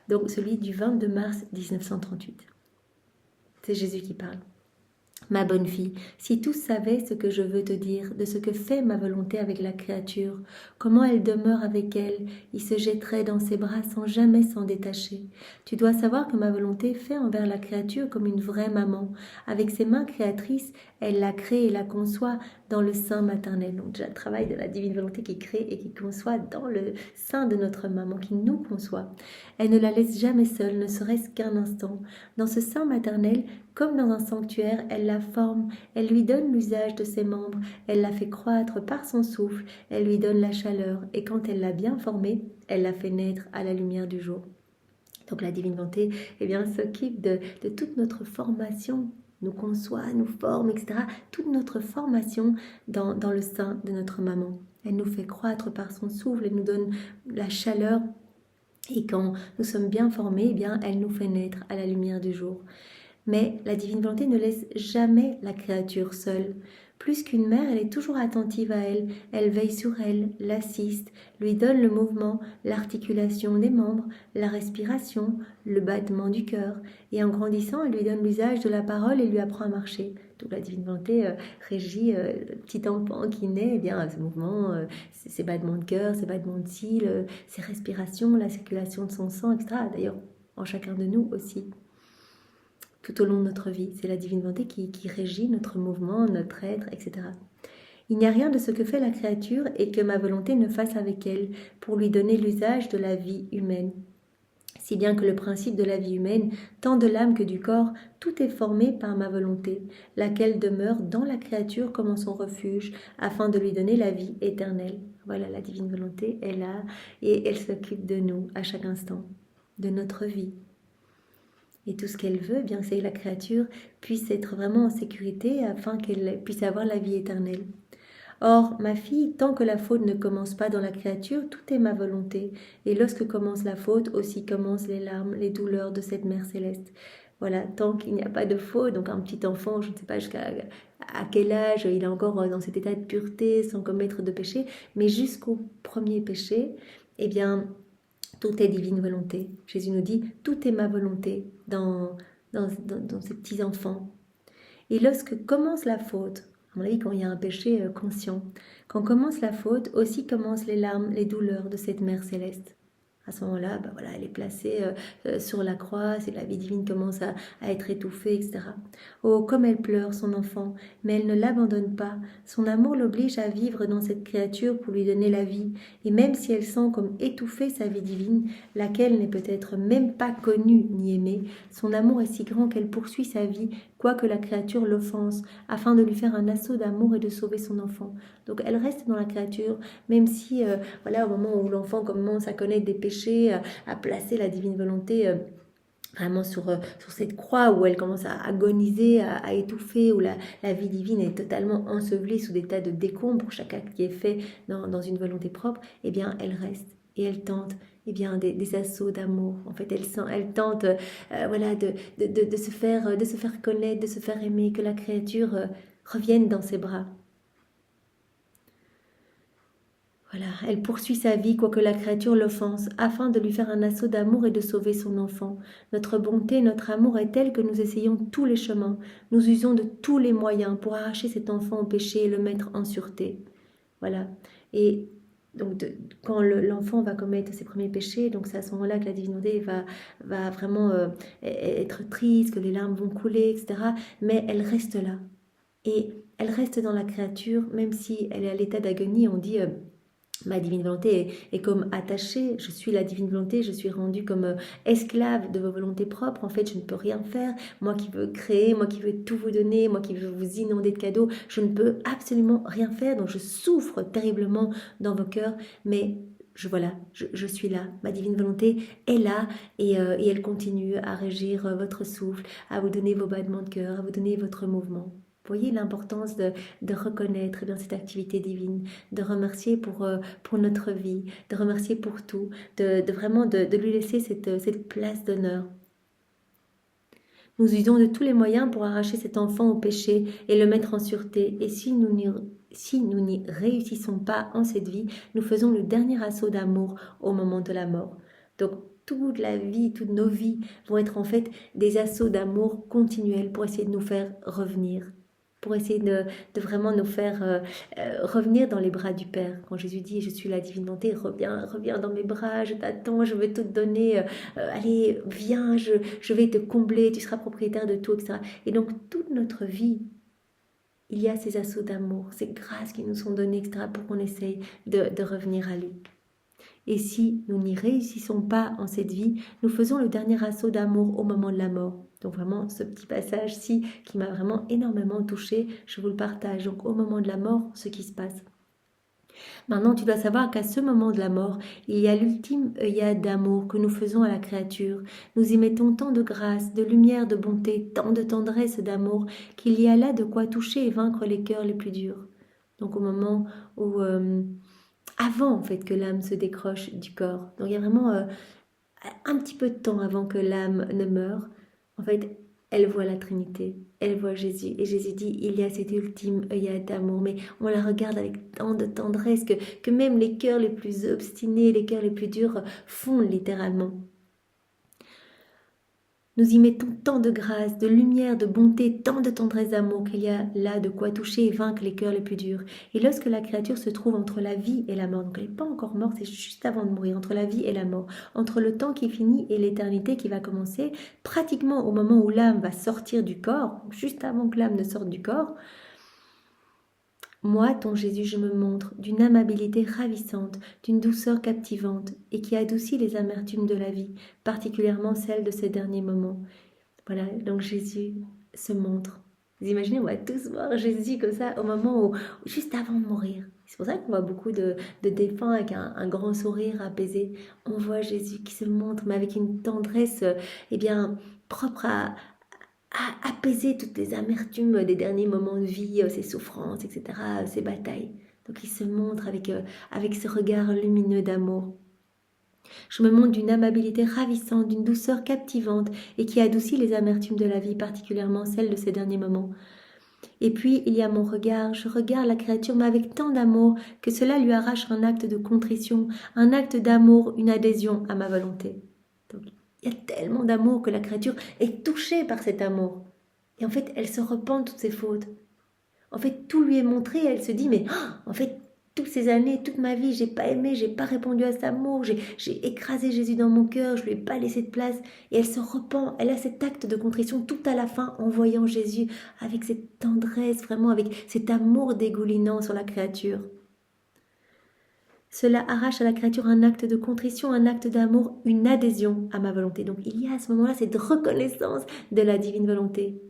Donc celui du 22 mars 1938. C'est Jésus qui parle. Ma bonne fille, si tous savaient ce que je veux te dire, de ce que fait ma volonté avec la créature, comment elle demeure avec elle, ils se jetteraient dans ses bras sans jamais s'en détacher. Tu dois savoir que ma volonté fait envers la créature comme une vraie maman. Avec ses mains créatrices, elle la crée et la conçoit dans le sein maternel. Donc déjà le travail de la divine volonté qui crée et qui conçoit dans le sein de notre maman, qui nous conçoit. Elle ne la laisse jamais seule, ne serait-ce qu'un instant. Dans ce sein maternel, comme dans un sanctuaire, elle la forme, elle lui donne l'usage de ses membres, elle la fait croître par son souffle, elle lui donne la chaleur, et quand elle l'a bien formée, elle la fait naître à la lumière du jour. Donc la divine volonté s'occupe de toute notre formation, nous conçoit, nous forme, etc. Toute notre formation dans le sein de notre maman. Elle nous fait croître par son souffle, elle nous donne la chaleur, et quand nous sommes bien formés, elle nous fait naître à la lumière du jour. Mais la divine volonté ne laisse jamais la créature seule. Plus qu'une mère, elle est toujours attentive à elle, elle veille sur elle, l'assiste, lui donne le mouvement, l'articulation des membres, la respiration, le battement du cœur. Et en grandissant, elle lui donne l'usage de la parole et lui apprend à marcher. Donc la divine volonté régit le petit enfant qui naît, ce mouvement, ses battements de cœur, ses battements de cils, ses respirations, la circulation de son sang, etc. D'ailleurs, en chacun de nous aussi. Tout au long de notre vie, c'est la divine volonté qui régit notre mouvement, notre être, etc. Il n'y a rien de ce que fait la créature et que ma volonté ne fasse avec elle pour lui donner l'usage de la vie humaine. Si bien que le principe de la vie humaine, tant de l'âme que du corps, tout est formé par ma volonté, laquelle demeure dans la créature comme en son refuge, afin de lui donner la vie éternelle. Voilà, la divine volonté est là et elle s'occupe de nous à chaque instant, de notre vie. Et tout ce qu'elle veut, c'est que la créature puisse être vraiment en sécurité afin qu'elle puisse avoir la vie éternelle. Or, ma fille, tant que la faute ne commence pas dans la créature, tout est ma volonté. Et lorsque commence la faute, aussi commencent les larmes, les douleurs de cette mère céleste. Voilà, tant qu'il n'y a pas de faute, donc un petit enfant, je ne sais pas jusqu'à quel âge il est encore dans cet état de pureté, sans commettre de péché, mais jusqu'au premier péché, tout est divine volonté. Jésus nous dit, tout est ma volonté dans ces petits enfants. Et lorsque commence la faute, à mon avis, quand il y a un péché conscient, quand commence la faute, aussi commencent les larmes, les douleurs de cette mère céleste. À ce moment-là, elle est placée sur la croix, c'est la vie divine commence à être étouffée, etc. Oh, comme elle pleure son enfant, mais elle ne l'abandonne pas. Son amour l'oblige à vivre dans cette créature pour lui donner la vie. Et même si elle sent comme étouffer sa vie divine, laquelle n'est peut-être même pas connue ni aimée, son amour est si grand qu'elle poursuit sa vie, quoique la créature l'offense, afin de lui faire un assaut d'amour et de sauver son enfant. Donc elle reste dans la créature, même si, au moment où l'enfant commence à connaître des péchés, à placer la divine volonté vraiment sur cette croix où elle commence à agoniser, à étouffer, où la vie divine est totalement ensevelie sous des tas de décombres, chaque acte qui est fait dans une volonté propre, elle reste et elle tente des assauts d'amour. En fait, elle tente de se faire connaître, de se faire aimer, que la créature revienne dans ses bras. Voilà, elle poursuit sa vie, quoique la créature l'offense, afin de lui faire un assaut d'amour et de sauver son enfant. Notre bonté, notre amour est tel que nous essayons tous les chemins, nous usons de tous les moyens pour arracher cet enfant au péché et le mettre en sûreté. Voilà. Et donc, quand l'enfant va commettre ses premiers péchés, donc c'est à ce moment-là que la divinité va vraiment être triste, que les larmes vont couler, etc. Mais elle reste là. Et elle reste dans la créature, même si elle est à l'état d'agonie, on dit... Ma divine volonté est comme attachée, je suis la divine volonté, je suis rendue comme esclave de vos volontés propres. En fait, je ne peux rien faire. Moi qui veux créer, moi qui veux tout vous donner, moi qui veux vous inonder de cadeaux, je ne peux absolument rien faire. Donc je souffre terriblement dans vos cœurs, mais je suis là, ma divine volonté est là et elle continue à régir votre souffle, à vous donner vos battements de cœur, à vous donner votre mouvement. Vous voyez l'importance de reconnaître dans cette activité divine, de remercier pour notre vie, de remercier pour tout, de vraiment de lui laisser cette place d'honneur. Nous usons de tous les moyens pour arracher cet enfant au péché et le mettre en sûreté. Et si nous n'y réussissons pas en cette vie, nous faisons le dernier assaut d'amour au moment de la mort. Donc toute la vie, toutes nos vies vont être en fait des assauts d'amour continuels pour essayer de nous faire revenir, pour essayer de vraiment nous faire revenir dans les bras du Père. Quand Jésus dit « Je suis la divine volonté, reviens dans mes bras, je t'attends, je vais tout te donner, allez, viens, je vais te combler, tu seras propriétaire de tout, etc. » Et donc, toute notre vie, il y a ces assauts d'amour, ces grâces qui nous sont données, etc., pour qu'on essaye de revenir à lui. Et si nous n'y réussissons pas en cette vie, nous faisons le dernier assaut d'amour au moment de la mort. Donc vraiment, ce petit passage-ci qui m'a vraiment énormément touchée, je vous le partage. Donc au moment de la mort, ce qui se passe. Maintenant, tu dois savoir qu'à ce moment de la mort, il y a l'ultime œillade d'amour que nous faisons à la créature. Nous y mettons tant de grâce, de lumière, de bonté, tant de tendresse d'amour, qu'il y a là de quoi toucher et vaincre les cœurs les plus durs. Donc au moment où... avant en fait que l'âme se décroche du corps. Donc il y a vraiment un petit peu de temps avant que l'âme ne meure. En fait, elle voit la Trinité, elle voit Jésus. Et Jésus dit, il y a cette ultime œillade d'amour. Mais on la regarde avec tant de tendresse que même les cœurs les plus obstinés, les cœurs les plus durs fondent littéralement. Nous y mettons tant de grâce, de lumière, de bonté, tant de tendresse d'amour qu'il y a là de quoi toucher et vaincre les cœurs les plus durs. Et lorsque la créature se trouve entre la vie et la mort, donc elle n'est pas encore morte, c'est juste avant de mourir, entre la vie et la mort, entre le temps qui finit et l'éternité qui va commencer, pratiquement au moment où l'âme va sortir du corps, juste avant que l'âme ne sorte du corps, moi, ton Jésus, je me montre d'une amabilité ravissante, d'une douceur captivante et qui adoucit les amertumes de la vie, particulièrement celles de ces derniers moments. Voilà, donc Jésus se montre. Vous imaginez, on va tous voir Jésus comme ça au moment où, juste avant de mourir. C'est pour ça qu'on voit beaucoup de défunts avec un grand sourire apaisé. On voit Jésus qui se montre, mais avec une tendresse propre à apaiser toutes les amertumes des derniers moments de vie, ses souffrances, etc., ses batailles. Donc il se montre avec ce regard lumineux d'amour. Je me montre d'une amabilité ravissante, d'une douceur captivante et qui adoucit les amertumes de la vie, particulièrement celles de ces derniers moments. Et puis il y a mon regard, je regarde la créature mais avec tant d'amour que cela lui arrache un acte de contrition, un acte d'amour, une adhésion à ma volonté. Donc, il y a tellement d'amour que la créature est touchée par cet amour. Et en fait, elle se repent de toutes ses fautes. En fait, tout lui est montré et elle se dit, mais en fait, toutes ces années, toute ma vie, j'ai pas aimé, j'ai pas répondu à cet amour, j'ai écrasé Jésus dans mon cœur, je lui ai pas laissé de place. Et elle se repent, elle a cet acte de contrition tout à la fin en voyant Jésus avec cette tendresse, vraiment avec cet amour dégoulinant sur la créature. Cela arrache à la créature un acte de contrition, un acte d'amour, une adhésion à ma volonté. Donc il y a à ce moment-là cette reconnaissance de la divine volonté.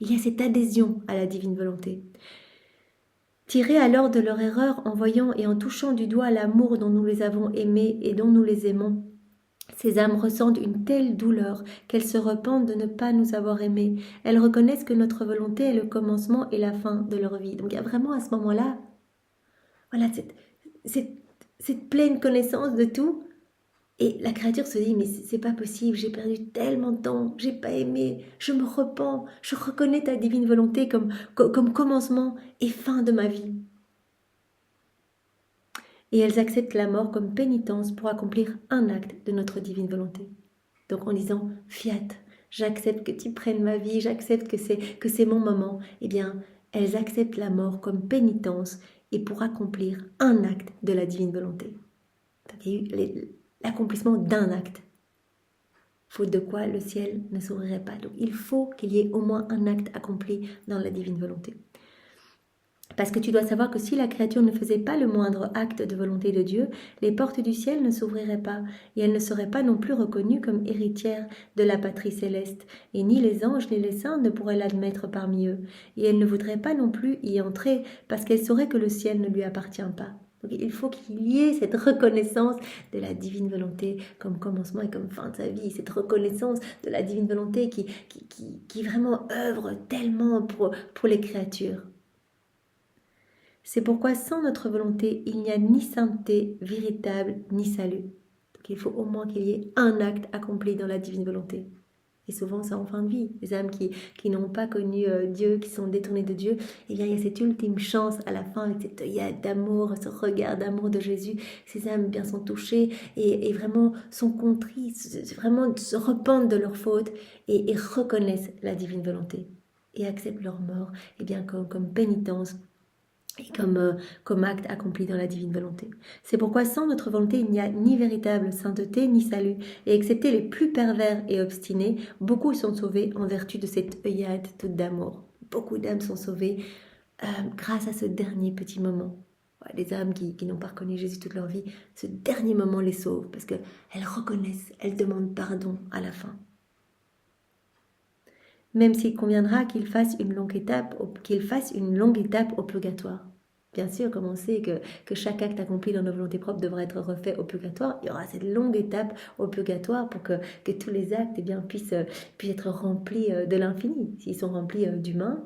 Il y a cette adhésion à la divine volonté. Tirés alors de leur erreur en voyant et en touchant du doigt l'amour dont nous les avons aimés et dont nous les aimons, ces âmes ressentent une telle douleur qu'elles se repentent de ne pas nous avoir aimés. Elles reconnaissent que notre volonté est le commencement et la fin de leur vie. Donc il y a vraiment à ce moment-là, voilà, cette pleine connaissance de tout. Et la créature se dit, mais c'est pas possible, j'ai perdu tellement de temps, j'ai pas aimé, je me repens, je reconnais ta divine volonté comme commencement et fin de ma vie. Et elles acceptent la mort comme pénitence pour accomplir un acte de notre divine volonté. Donc en disant, fiat, j'accepte que tu prennes ma vie, j'accepte que c'est mon moment, eh bien, elles acceptent la mort comme pénitence et pour accomplir un acte de la divine volonté. Donc il y a eu l'accomplissement d'un acte, faute de quoi le ciel ne s'ouvrirait pas. Donc il faut qu'il y ait au moins un acte accompli dans la divine volonté. Parce que tu dois savoir que si la créature ne faisait pas le moindre acte de volonté de Dieu, les portes du ciel ne s'ouvriraient pas, et elle ne serait pas non plus reconnue comme héritière de la patrie céleste, et ni les anges ni les saints ne pourraient l'admettre parmi eux, et elle ne voudrait pas non plus y entrer, parce qu'elle saurait que le ciel ne lui appartient pas. Donc il faut qu'il y ait cette reconnaissance de la divine volonté comme commencement et comme fin de sa vie, cette reconnaissance de la divine volonté qui vraiment œuvre tellement pour les créatures. C'est pourquoi sans notre volonté, il n'y a ni sainteté véritable, ni salut. Donc il faut au moins qu'il y ait un acte accompli dans la divine volonté. Et souvent, c'est en fin de vie. Les âmes qui n'ont pas connu Dieu, qui sont détournées de Dieu, eh bien, il y a cette ultime chance à la fin, avec cette œillade d'amour, ce regard d'amour de Jésus. Ces âmes bien sont touchées et vraiment sont contrites, vraiment se repentent de leurs fautes et reconnaissent la divine volonté et acceptent leur mort eh bien, comme pénitence et comme acte accompli dans la divine volonté. C'est pourquoi sans notre volonté, il n'y a ni véritable sainteté, ni salut. Et excepté les plus pervers et obstinés, beaucoup sont sauvés en vertu de cette œillade toute d'amour. Beaucoup d'âmes sont sauvées grâce à ce dernier petit moment. Les âmes qui n'ont pas reconnu Jésus toute leur vie, ce dernier moment les sauve parce qu'elles reconnaissent, elles demandent pardon à la fin. Même s'il conviendra qu'il fasse une longue étape au purgatoire. Bien sûr, comme on sait que chaque acte accompli dans nos volontés propres devra être refait au purgatoire, il y aura cette longue étape au purgatoire pour que tous les actes puissent être remplis de l'infini. S'ils sont remplis d'humains,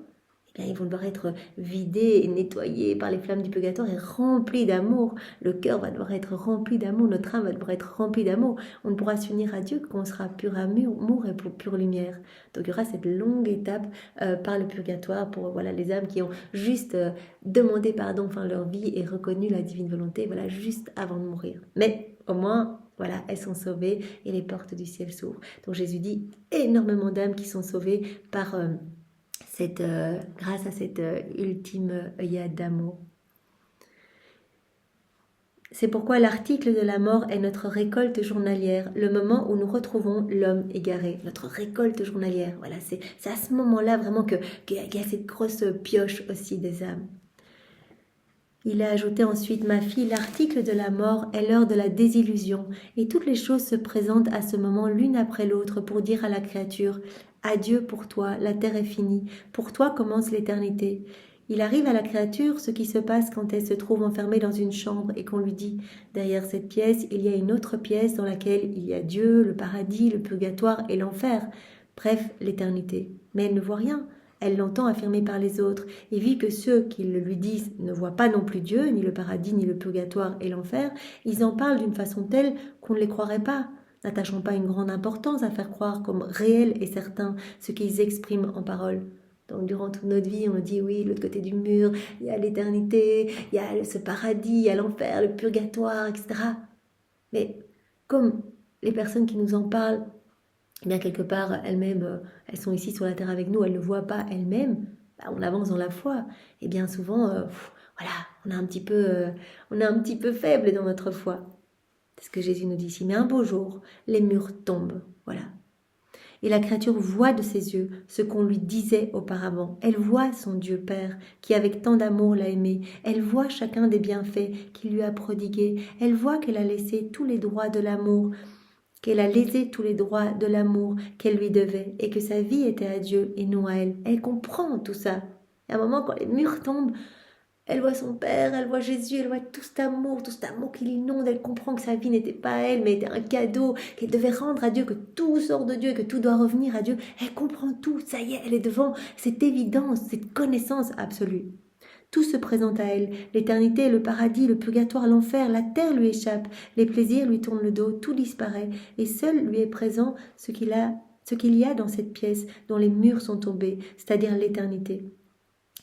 ils vont devoir être vidés et nettoyés par les flammes du purgatoire et remplis d'amour. Le cœur va devoir être rempli d'amour, notre âme va devoir être remplie d'amour. On ne pourra s'unir à Dieu qu'on sera pur amour et pour pure lumière. Donc il y aura cette longue étape par le purgatoire pour les âmes qui ont juste demandé pardon enfin leur vie et reconnu la divine volonté, juste avant de mourir. Mais au moins, elles sont sauvées et les portes du ciel s'ouvrent. Donc Jésus dit énormément d'âmes qui sont sauvées par grâce à cette ultime œillade d'amour. C'est pourquoi l'article de la mort est notre récolte journalière, le moment où nous retrouvons l'homme égaré, notre récolte journalière. C'est à ce moment-là vraiment qu'il y a cette grosse pioche aussi des âmes. Il a ajouté ensuite, ma fille, l'article de la mort est l'heure de la désillusion, et toutes les choses se présentent à ce moment l'une après l'autre pour dire à la créature, adieu pour toi, la terre est finie, pour toi commence l'éternité. Il arrive à la créature ce qui se passe quand elle se trouve enfermée dans une chambre et qu'on lui dit, derrière cette pièce, il y a une autre pièce dans laquelle il y a Dieu, le paradis, le purgatoire et l'enfer, bref, l'éternité. Mais elle ne voit rien. Elle l'entend affirmer par les autres, et vu que ceux qui le lui disent ne voient pas non plus Dieu, ni le paradis, ni le purgatoire et l'enfer, ils en parlent d'une façon telle qu'on ne les croirait pas, n'attachant pas une grande importance à faire croire comme réel et certain ce qu'ils expriment en parole. Donc durant toute notre vie, on dit oui, de l'autre côté du mur, il y a l'éternité, il y a ce paradis, il y a l'enfer, le purgatoire, etc. Mais comme les personnes qui nous en parlent, bien quelque part elles-mêmes, elles sont ici sur la terre avec nous, elles ne voient pas elles-mêmes, on avance dans la foi. Et bien souvent, on est un petit peu faible dans notre foi. C'est ce que Jésus nous dit ici. Mais un beau jour, les murs tombent, Et la créature voit de ses yeux ce qu'on lui disait auparavant. Elle voit son Dieu Père qui avec tant d'amour l'a aimé. Elle voit chacun des bienfaits qu'il lui a prodigués. Elle voit qu'elle a laissé tous les droits de l'amour, qu'elle a lésé tous les droits de l'amour qu'elle lui devait et que sa vie était à Dieu et non à elle. Elle comprend tout ça. Et à un moment, quand les murs tombent, elle voit son Père, elle voit Jésus, elle voit tout cet amour qui l'inonde. Elle comprend que sa vie n'était pas à elle, mais était un cadeau, qu'elle devait rendre à Dieu, que tout sort de Dieu, que tout doit revenir à Dieu. Elle comprend tout, ça y est, elle est devant cette évidence, cette connaissance absolue. Tout se présente à elle, l'éternité, le paradis, le purgatoire, l'enfer, la terre lui échappe, les plaisirs lui tournent le dos, tout disparaît, et seul lui est présent ce qu'il y a dans cette pièce dont les murs sont tombés, c'est-à-dire l'éternité.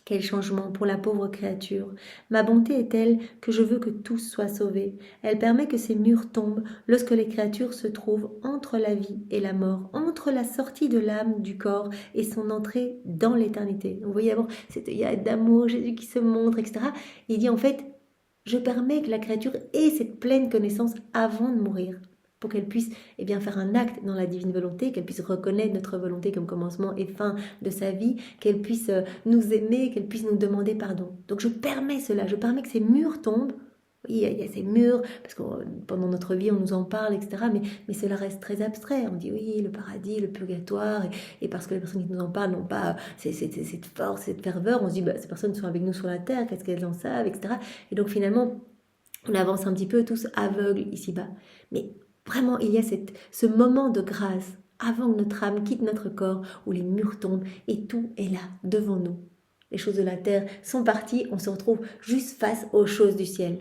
Quel changement pour la pauvre créature. Ma bonté est telle que je veux que tous soient sauvés. Elle permet que ces murs tombent lorsque les créatures se trouvent entre la vie et la mort, entre la sortie de l'âme du corps et son entrée dans l'éternité. Vous voyez d'abord cette œillade d'amour, Jésus qui se montre, etc. Il dit en fait, je permets que la créature ait cette pleine connaissance avant de mourir, pour qu'elle puisse faire un acte dans la divine volonté, qu'elle puisse reconnaître notre volonté comme commencement et fin de sa vie, qu'elle puisse nous aimer, qu'elle puisse nous demander pardon. Donc je permets cela, je permets que ces murs tombent. Oui, il y a ces murs, parce que pendant notre vie on nous en parle, etc. Mais cela reste très abstrait. On dit oui, le paradis, le purgatoire, et parce que les personnes qui nous en parlent n'ont pas cette force, cette ferveur, on se dit ces personnes sont avec nous sur la terre, qu'est-ce qu'elles en savent, etc. Et donc finalement, On avance un petit peu tous aveugles ici-bas. Mais vraiment, il y a ce moment de grâce avant que notre âme quitte notre corps, où les murs tombent et tout est là, devant nous. Les choses de la terre sont parties, on se retrouve juste face aux choses du ciel.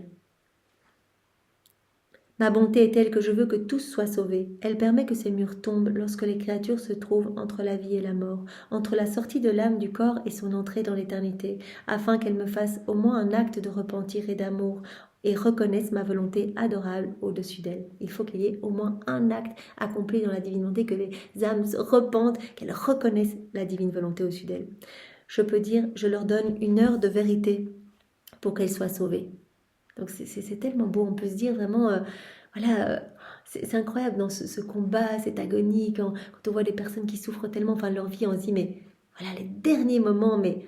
Ma bonté est telle que je veux que tous soient sauvés. Elle permet que ces murs tombent lorsque les créatures se trouvent entre la vie et la mort, entre la sortie de l'âme du corps et son entrée dans l'éternité, afin qu'elle me fasse au moins un acte de repentir et d'amour et reconnaisse ma volonté adorable au-dessus d'elle. Il faut qu'il y ait au moins un acte accompli dans la divine volonté, que les âmes se repentent, qu'elles reconnaissent la divine volonté au-dessus d'elles. Je peux dire, je leur donne une heure de vérité pour qu'elles soient sauvées. Donc c'est tellement beau, on peut se dire vraiment, c'est incroyable dans ce combat, cette agonie, quand on voit des personnes qui souffrent tellement, enfin leur vie, on se dit, mais voilà, les derniers moments, mais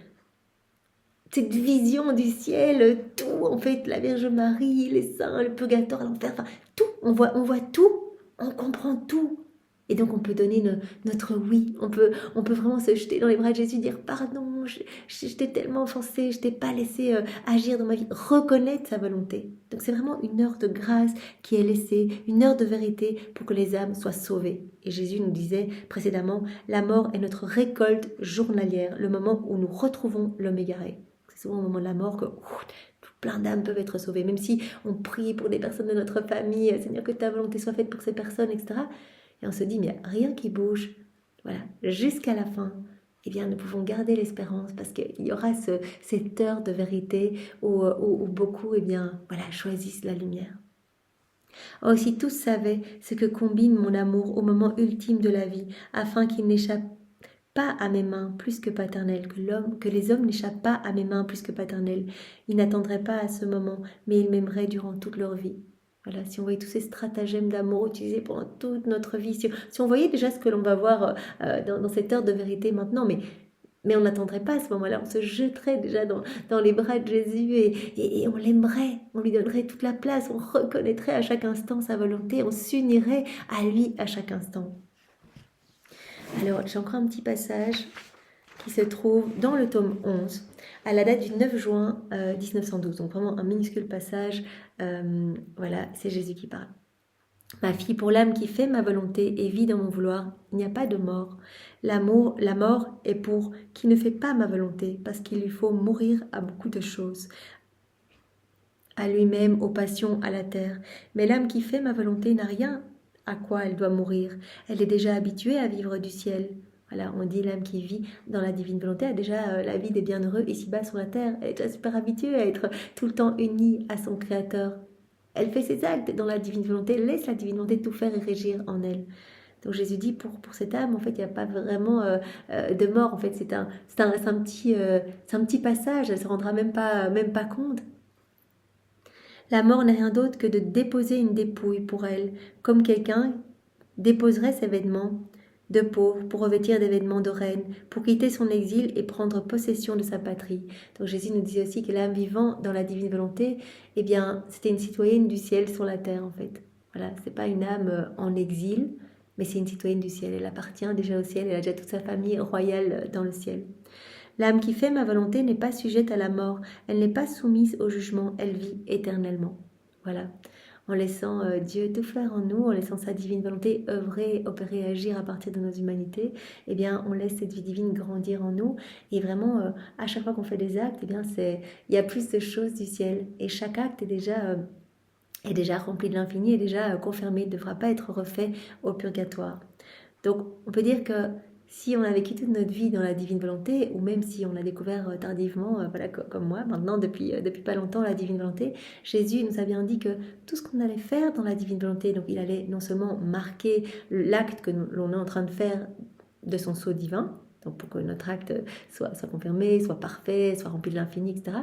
cette vision du ciel, tout, en fait, la Vierge Marie, les saints, le purgatoire, l'enfer, enfin tout, on voit tout, on comprend tout. Et donc on peut donner notre oui, on peut vraiment se jeter dans les bras de Jésus, dire pardon, je t'ai tellement offensé, je t'ai pas laissé agir dans ma vie, reconnaître sa volonté. Donc c'est vraiment une heure de grâce qui est laissée, une heure de vérité pour que les âmes soient sauvées. Et Jésus nous disait précédemment, la mort est notre récolte journalière, le moment où nous retrouvons l'homme égaré. C'est souvent au moment de la mort que plein d'âmes peuvent être sauvées, même si on prie pour des personnes de notre famille, Seigneur, que ta volonté soit faite pour ces personnes, etc. Et on se dit, mais il n'y a rien qui bouge. Voilà, jusqu'à la fin, eh bien, nous pouvons garder l'espérance parce qu'il y aura cette heure de vérité où beaucoup, eh bien, voilà, choisissent la lumière. Oh, si tous savaient ce que combine mon amour au moment ultime de la vie, afin qu'il n'échappe pas à mes mains plus que paternelles, que les hommes n'échappent pas à mes mains plus que paternelles, ils n'attendraient pas à ce moment, mais ils m'aimeraient durant toute leur vie. Voilà, si on voyait tous ces stratagèmes d'amour utilisés pendant toute notre vie, si on voyait déjà ce que l'on va voir dans cette heure de vérité maintenant, mais on n'attendrait pas à ce moment-là, on se jetterait déjà dans les bras de Jésus et on l'aimerait, on lui donnerait toute la place, on reconnaîtrait à chaque instant sa volonté, on s'unirait à lui à chaque instant. Alors, j'ai encore un petit passage qui se trouve dans le tome 11, à la date du 9 juin 1912. Donc vraiment un minuscule passage. Voilà, c'est Jésus qui parle. Ma fille, pour l'âme qui fait ma volonté et vit dans mon vouloir, il n'y a pas de mort. La mort est pour qui ne fait pas ma volonté, parce qu'il lui faut mourir à beaucoup de choses, à lui-même, aux passions, à la terre. Mais l'âme qui fait ma volonté n'a rien à quoi elle doit mourir. Elle est déjà habituée à vivre du ciel. Voilà, on dit l'âme qui vit dans la divine volonté a déjà la vie des bienheureux ici-bas sur la terre. Elle est déjà super habituée à être tout le temps unie à son Créateur. Elle fait ses actes dans la divine volonté, laisse la divine volonté tout faire et régir en elle. Donc Jésus dit pour cette âme, en fait, il n'y a pas vraiment de mort. En fait, c'est un petit passage. Elle ne se rendra même pas compte. La mort n'est rien d'autre que de déposer une dépouille pour elle, comme quelqu'un déposerait ses vêtements de pauvre pour revêtir des vêtements de reine, pour quitter son exil et prendre possession de sa patrie. Donc Jésus nous dit aussi que l'âme vivant dans la divine volonté, eh bien, c'était une citoyenne du ciel sur la terre en fait. Voilà, c'est pas une âme en exil, mais c'est une citoyenne du ciel. Elle appartient déjà au ciel, elle a déjà toute sa famille royale dans le ciel. L'âme qui fait ma volonté n'est pas sujette à la mort, elle n'est pas soumise au jugement, elle vit éternellement. Voilà. En laissant Dieu tout faire en nous, en laissant sa divine volonté œuvrer, opérer, agir à partir de nos humanités, eh bien, on laisse cette vie divine grandir en nous. Et vraiment, à chaque fois qu'on fait des actes, eh bien, il y a plus de choses du ciel. Et chaque acte est déjà rempli de l'infini, est déjà confirmé, il ne devra pas être refait au purgatoire. Donc, on peut dire que si on a vécu toute notre vie dans la divine volonté, ou même si on l'a découvert tardivement, voilà, comme moi, maintenant, depuis pas longtemps, la divine volonté, Jésus nous a bien dit que tout ce qu'on allait faire dans la divine volonté, donc il allait non seulement marquer l'acte que l'on est en train de faire de son sceau divin, donc pour que notre acte soit confirmé, soit parfait, soit rempli de l'infini, etc.,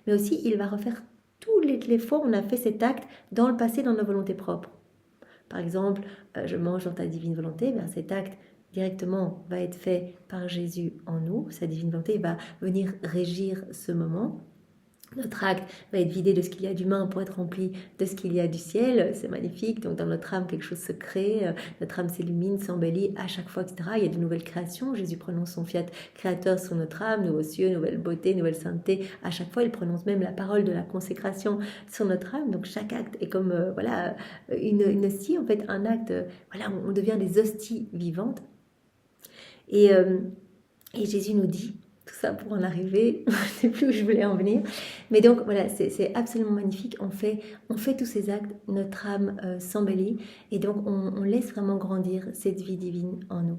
mais aussi il va refaire toutes les fois où on a fait cet acte dans le passé, dans nos volontés propres. Par exemple, je mange dans ta divine volonté, bien cet acte directement va être fait par Jésus en nous, sa divine volonté va venir régir ce moment. Notre acte va être vidé de ce qu'il y a d'humain pour être rempli de ce qu'il y a du ciel. C'est magnifique. Donc dans notre âme, quelque chose se crée. Notre âme s'illumine, s'embellit à chaque fois, etc. Il y a de nouvelles créations. Jésus prononce son fiat créateur sur notre âme, nouveaux cieux, nouvelle beauté, nouvelle sainteté. À chaque fois, il prononce même la parole de la consécration sur notre âme. Donc chaque acte est comme une hostie, en fait, un acte. On devient des hosties vivantes. Et Jésus nous dit, tout ça pour en arriver, je ne sais plus où je voulais en venir, mais donc voilà, c'est absolument magnifique, on fait tous ces actes, notre âme s'embellit, et donc on laisse vraiment grandir cette vie divine en nous.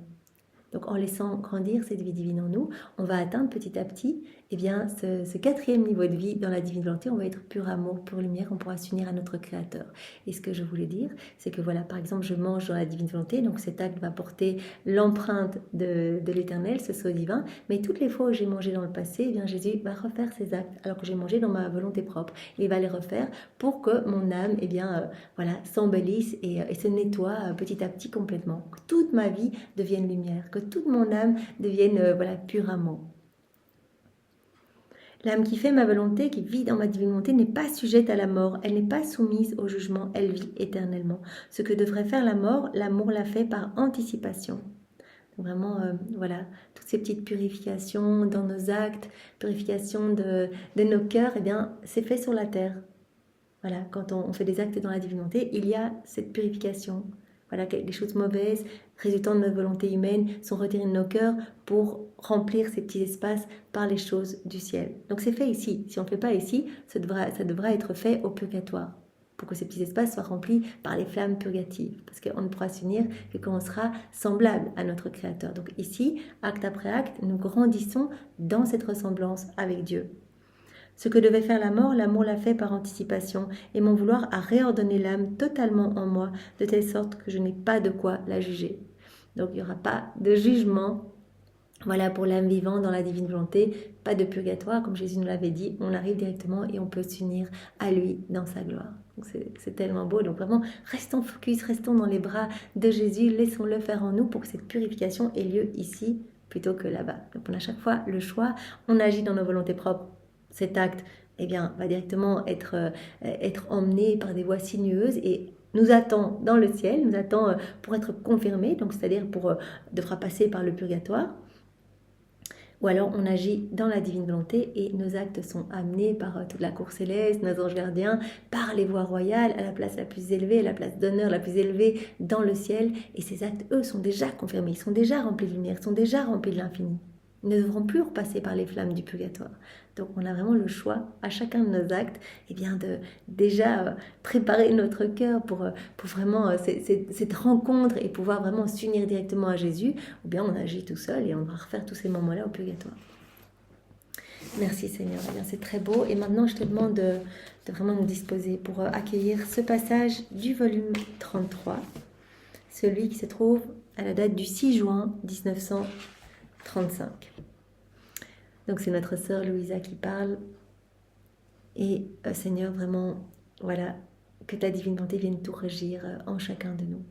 Donc en laissant grandir cette vie divine en nous, on va atteindre petit à petit ce quatrième niveau de vie dans la divine volonté. On va être pur amour, pure lumière, on pourra s'unir à notre Créateur. Et ce que je voulais dire, c'est que voilà, par exemple, je mange dans la divine volonté, donc cet acte va porter l'empreinte de l'Éternel, ce sceau divin, mais toutes les fois où j'ai mangé dans le passé, Jésus va refaire ces actes, alors que j'ai mangé dans ma volonté propre. Il va les refaire pour que mon âme s'embellisse et se nettoie petit à petit complètement. Que toute ma vie devienne lumière, que toute mon âme devienne pur amour. L'âme qui fait ma volonté, qui vit dans ma divine volonté, n'est pas sujette à la mort, elle n'est pas soumise au jugement, elle vit éternellement. Ce que devrait faire la mort, l'amour l'a fait par anticipation. Donc vraiment, toutes ces petites purifications dans nos actes, purification de nos cœurs, c'est fait sur la terre. Voilà, quand on fait des actes dans la divine volonté, il y a cette purification. Voilà, les choses mauvaises résultant de notre volonté humaine sont retirées de nos cœurs pour remplir ces petits espaces par les choses du ciel. Donc c'est fait ici. Si on ne fait pas ici, ça devra être fait au purgatoire pour que ces petits espaces soient remplis par les flammes purgatives. Parce qu'on ne pourra s'unir que quand on sera semblable à notre Créateur. Donc ici, acte après acte, nous grandissons dans cette ressemblance avec Dieu. Ce que devait faire la mort, l'amour l'a fait par anticipation, et mon vouloir a réordonné l'âme totalement en moi, de telle sorte que je n'ai pas de quoi la juger. Donc il n'y aura pas de jugement, pour l'âme vivante dans la divine volonté, pas de purgatoire, comme Jésus nous l'avait dit, on arrive directement et on peut s'unir à lui dans sa gloire. Donc c'est tellement beau, donc vraiment restons focus, restons dans les bras de Jésus, laissons-le faire en nous pour que cette purification ait lieu ici plutôt que là-bas. Donc on a à chaque fois le choix, on agit dans nos volontés propres. Cet acte va directement être emmené par des voies sinueuses et nous attend dans le ciel, nous attend pour être confirmé, donc c'est-à-dire devra passer par le purgatoire. Ou alors on agit dans la divine volonté et nos actes sont amenés par toute la cour céleste, nos anges gardiens, par les voies royales, à la place la plus élevée, à la place d'honneur la plus élevée dans le ciel. Et ces actes, eux, sont déjà confirmés, ils sont déjà remplis de lumière, ils sont déjà remplis de l'infini. Ils ne devront plus repasser par les flammes du purgatoire. Donc on a vraiment le choix à chacun de nos actes de déjà préparer notre cœur pour vraiment cette rencontre et pouvoir vraiment s'unir directement à Jésus, ou bien on agit tout seul et on va refaire tous ces moments-là au purgatoire. Merci Seigneur, c'est très beau. Et maintenant je te demande de vraiment nous disposer pour accueillir ce passage du volume 33, celui qui se trouve à la date du 6 juin 1935. Donc c'est notre sœur Louisa qui parle. Et Seigneur, vraiment, que ta divine volonté vienne tout régir en chacun de nous.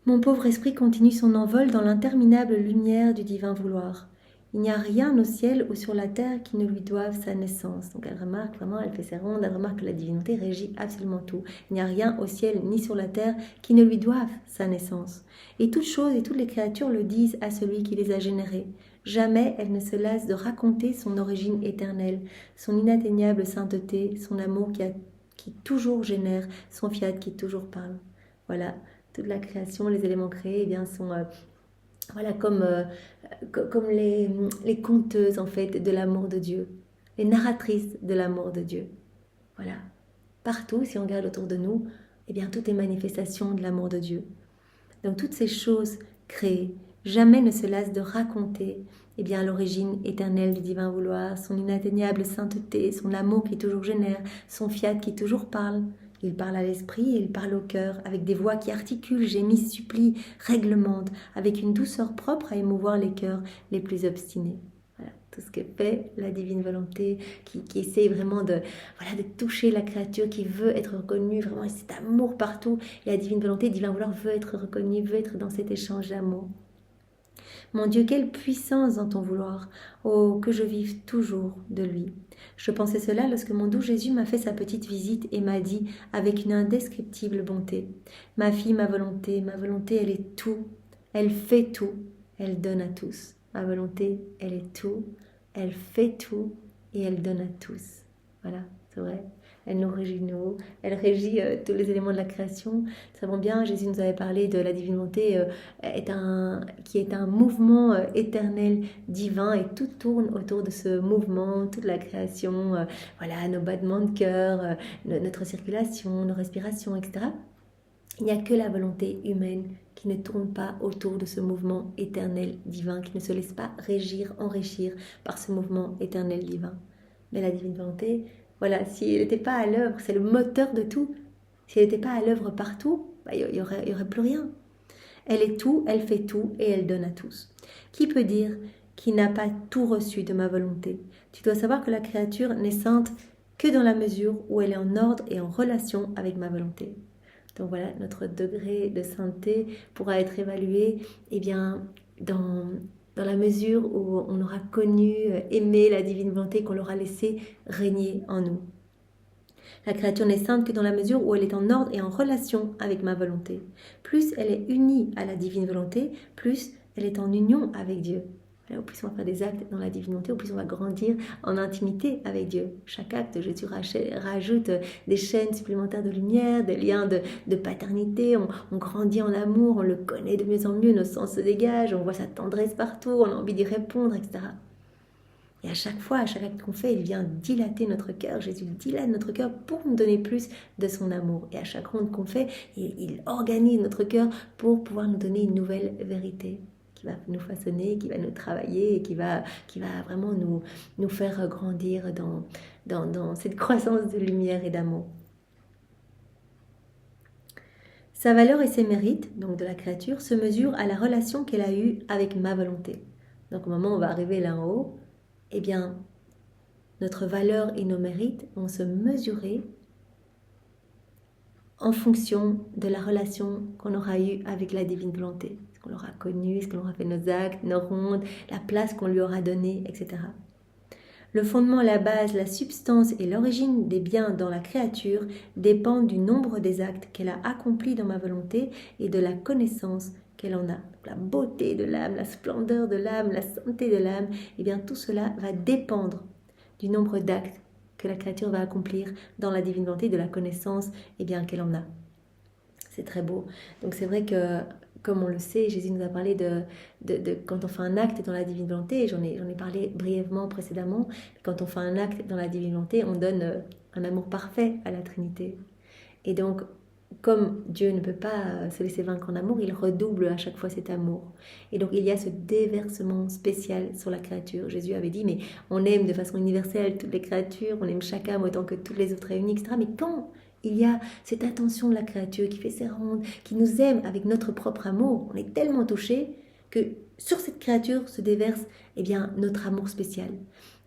Mon pauvre esprit continue son envol dans l'interminable lumière du divin vouloir. Il n'y a rien au ciel ou sur la terre qui ne lui doive sa naissance. Donc elle remarque vraiment, elle fait ses rondes, elle remarque que la divinité régit absolument tout. Il n'y a rien au ciel ni sur la terre qui ne lui doive sa naissance. Et toutes choses et toutes les créatures le disent à celui qui les a générées. Jamais elle ne se lasse de raconter son origine éternelle, son inatteignable sainteté, son amour qui toujours génère, son fiat qui toujours parle. Voilà, toute la création, les éléments créés sont comme les conteuses en fait de l'amour de Dieu, les narratrices de l'amour de Dieu. Voilà, partout, si on regarde autour de nous, tout est manifestation de l'amour de Dieu. Donc toutes ces choses créées, jamais ne se lasse de raconter l'origine éternelle du divin vouloir, son inatteignable sainteté, son amour qui toujours génère, son fiat qui toujours parle. Il parle à l'esprit et il parle au cœur, avec des voix qui articulent, gémissent, supplient, réglementent, avec une douceur propre à émouvoir les cœurs les plus obstinés. Voilà, tout ce que fait la divine volonté, qui essaie vraiment de toucher la créature, qui veut être reconnue, vraiment cet amour partout. Et la divine volonté, le divin vouloir veut être reconnu, veut être dans cet échange d'amour. Mon Dieu, quelle puissance dans ton vouloir. Oh, que je vive toujours de lui. Je pensais cela lorsque mon doux Jésus m'a fait sa petite visite et m'a dit avec une indescriptible bonté, ma fille, ma volonté, elle est tout, elle fait tout, elle donne à tous. Ma volonté, elle est tout, elle fait tout et elle donne à tous. Voilà, c'est vrai. Elle nous régit, elle régit tous les éléments de la création. Nous savons bien, Jésus nous avait parlé de la divine volonté qui est un mouvement éternel, divin, et tout tourne autour de ce mouvement, toute la création, voilà, nos battements de cœur, notre circulation, nos respirations, etc. Il n'y a que la volonté humaine qui ne tourne pas autour de ce mouvement éternel divin, qui ne se laisse pas régir, enrichir par ce mouvement éternel divin. Mais la divine volonté, voilà, si elle n'était pas à l'œuvre, c'est le moteur de tout. Si elle n'était pas à l'œuvre partout, il n'y aurait plus rien. Elle est tout, elle fait tout et elle donne à tous. Qui peut dire qu'il n'a pas tout reçu de ma volonté? Tu dois savoir que la créature n'est sainte que dans la mesure où elle est en ordre et en relation avec ma volonté. Donc voilà, notre degré de sainteté pourra être évalué dans la mesure où on aura connu, aimé la divine volonté, qu'on l'aura laissé régner en nous. La créature n'est sainte que dans la mesure où elle est en ordre et en relation avec ma volonté. Plus elle est unie à la divine volonté, plus elle est en union avec Dieu. Au plus on va faire des actes dans la divinité, au plus on va grandir en intimité avec Dieu. Chaque acte, Jésus rajoute des chaînes supplémentaires de lumière, des liens de paternité. On grandit en amour, on le connaît de mieux en mieux, nos sens se dégagent, on voit sa tendresse partout, on a envie d'y répondre, etc. Et à chaque fois, à chaque acte qu'on fait, il vient dilater notre cœur. Jésus dilate notre cœur pour nous donner plus de son amour. Et à chaque ronde qu'on fait, il organise notre cœur pour pouvoir nous donner une nouvelle vérité qui va nous façonner, qui va nous travailler et qui va vraiment nous faire grandir dans cette croissance de lumière et d'amour. Sa valeur et ses mérites, donc de la créature, se mesurent à la relation qu'elle a eue avec ma volonté. Donc au moment où on va arriver là en haut, eh bien, notre valeur et nos mérites vont se mesurer en fonction de la relation qu'on aura eue avec la divine volonté. Ce qu'on l'aura connue, ce qu'on aura fait nos actes, nos rondes, la place qu'on lui aura donnée, etc. Le fondement, la base, la substance et l'origine des biens dans la créature dépendent du nombre des actes qu'elle a accomplis dans ma volonté et de la connaissance qu'elle en a. La beauté de l'âme, la splendeur de l'âme, la santé de l'âme, eh bien tout cela va dépendre du nombre d'actes que la créature va accomplir dans la divine volonté, de la connaissance qu'elle en a. C'est très beau. Donc c'est vrai que, comme on le sait, Jésus nous a parlé de quand on fait un acte dans la divine volonté, et j'en ai parlé brièvement précédemment, quand on fait un acte dans la divine volonté, on donne un amour parfait à la Trinité. Et donc, comme Dieu ne peut pas se laisser vaincre en amour, il redouble à chaque fois cet amour. Et donc il y a ce déversement spécial sur la créature. Jésus avait dit, mais on aime de façon universelle toutes les créatures, on aime chaque âme autant que toutes les autres réunies, etc. Mais quand il y a cette attention de la créature qui fait ses rondes, qui nous aime avec notre propre amour, on est tellement touché que sur cette créature se déverse notre amour spécial.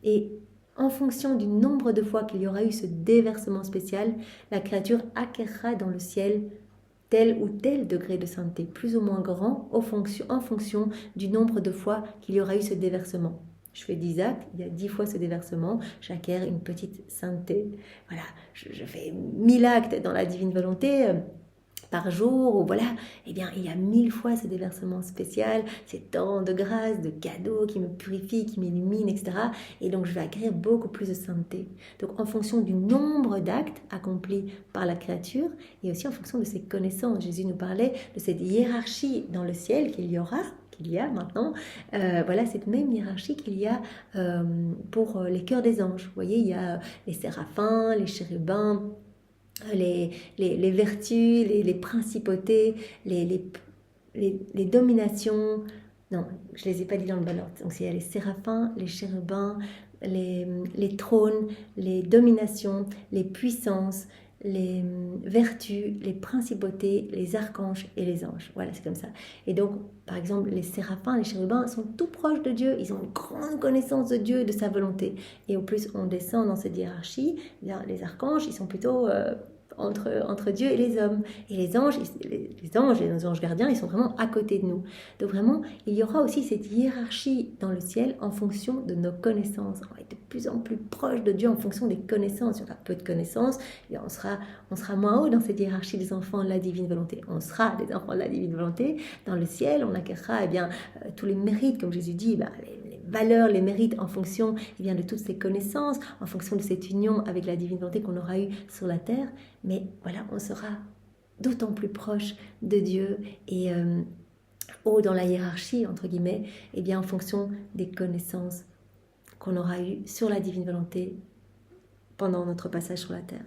Et en fonction du nombre de fois qu'il y aura eu ce déversement spécial, la créature acquérera dans le ciel tel ou tel degré de sainteté, plus ou moins grand, en fonction du nombre de fois qu'il y aura eu ce déversement. Je fais 10 actes, il y a 10 fois ce déversement, j'acquiers une petite sainteté. Voilà, je fais 1000 actes dans la divine volonté, par jour, ou voilà, il y a 1000 fois ce déversement spécial, ces temps de grâce, de cadeaux qui me purifient, qui m'illuminent, etc. Et donc je vais acquérir beaucoup plus de sainteté. Donc en fonction du nombre d'actes accomplis par la créature, et aussi en fonction de ses connaissances. Jésus nous parlait de cette hiérarchie dans le ciel qu'il y a maintenant, voilà cette même hiérarchie qu'il y a pour les cœurs des anges. Vous voyez, il y a les séraphins, les chérubins, les vertus, les principautés, les dominations. Non, je ne les ai pas dit dans le bon ordre. Donc il y a les séraphins, les chérubins, les trônes, les dominations, les puissances, les vertus, les principautés, les archanges et les anges. Voilà, c'est comme ça. Et donc, par exemple, les séraphins, les chérubins sont tout proches de Dieu. Ils ont une grande connaissance de Dieu, de sa volonté. Et au plus on descend dans cette hiérarchie, les archanges, ils sont plutôt entre Dieu et les hommes. Et les anges et nos anges gardiens, ils sont vraiment à côté de nous. Donc vraiment, il y aura aussi cette hiérarchie dans le ciel en fonction de nos connaissances. On va être de plus en plus proche de Dieu en fonction des connaissances. Si on a peu de connaissances, eh bien, on sera moins haut dans cette hiérarchie des enfants de la divine volonté. On sera des enfants de la divine volonté. Dans le ciel, on acquérera tous les mérites, comme Jésus dit, les valeurs, les mérites en fonction de toutes ces connaissances, en fonction de cette union avec la divine volonté qu'on aura eue sur la terre. Mais voilà, on sera d'autant plus proche de Dieu et haut dans la hiérarchie, entre guillemets, en fonction des connaissances qu'on aura eues sur la divine volonté pendant notre passage sur la terre.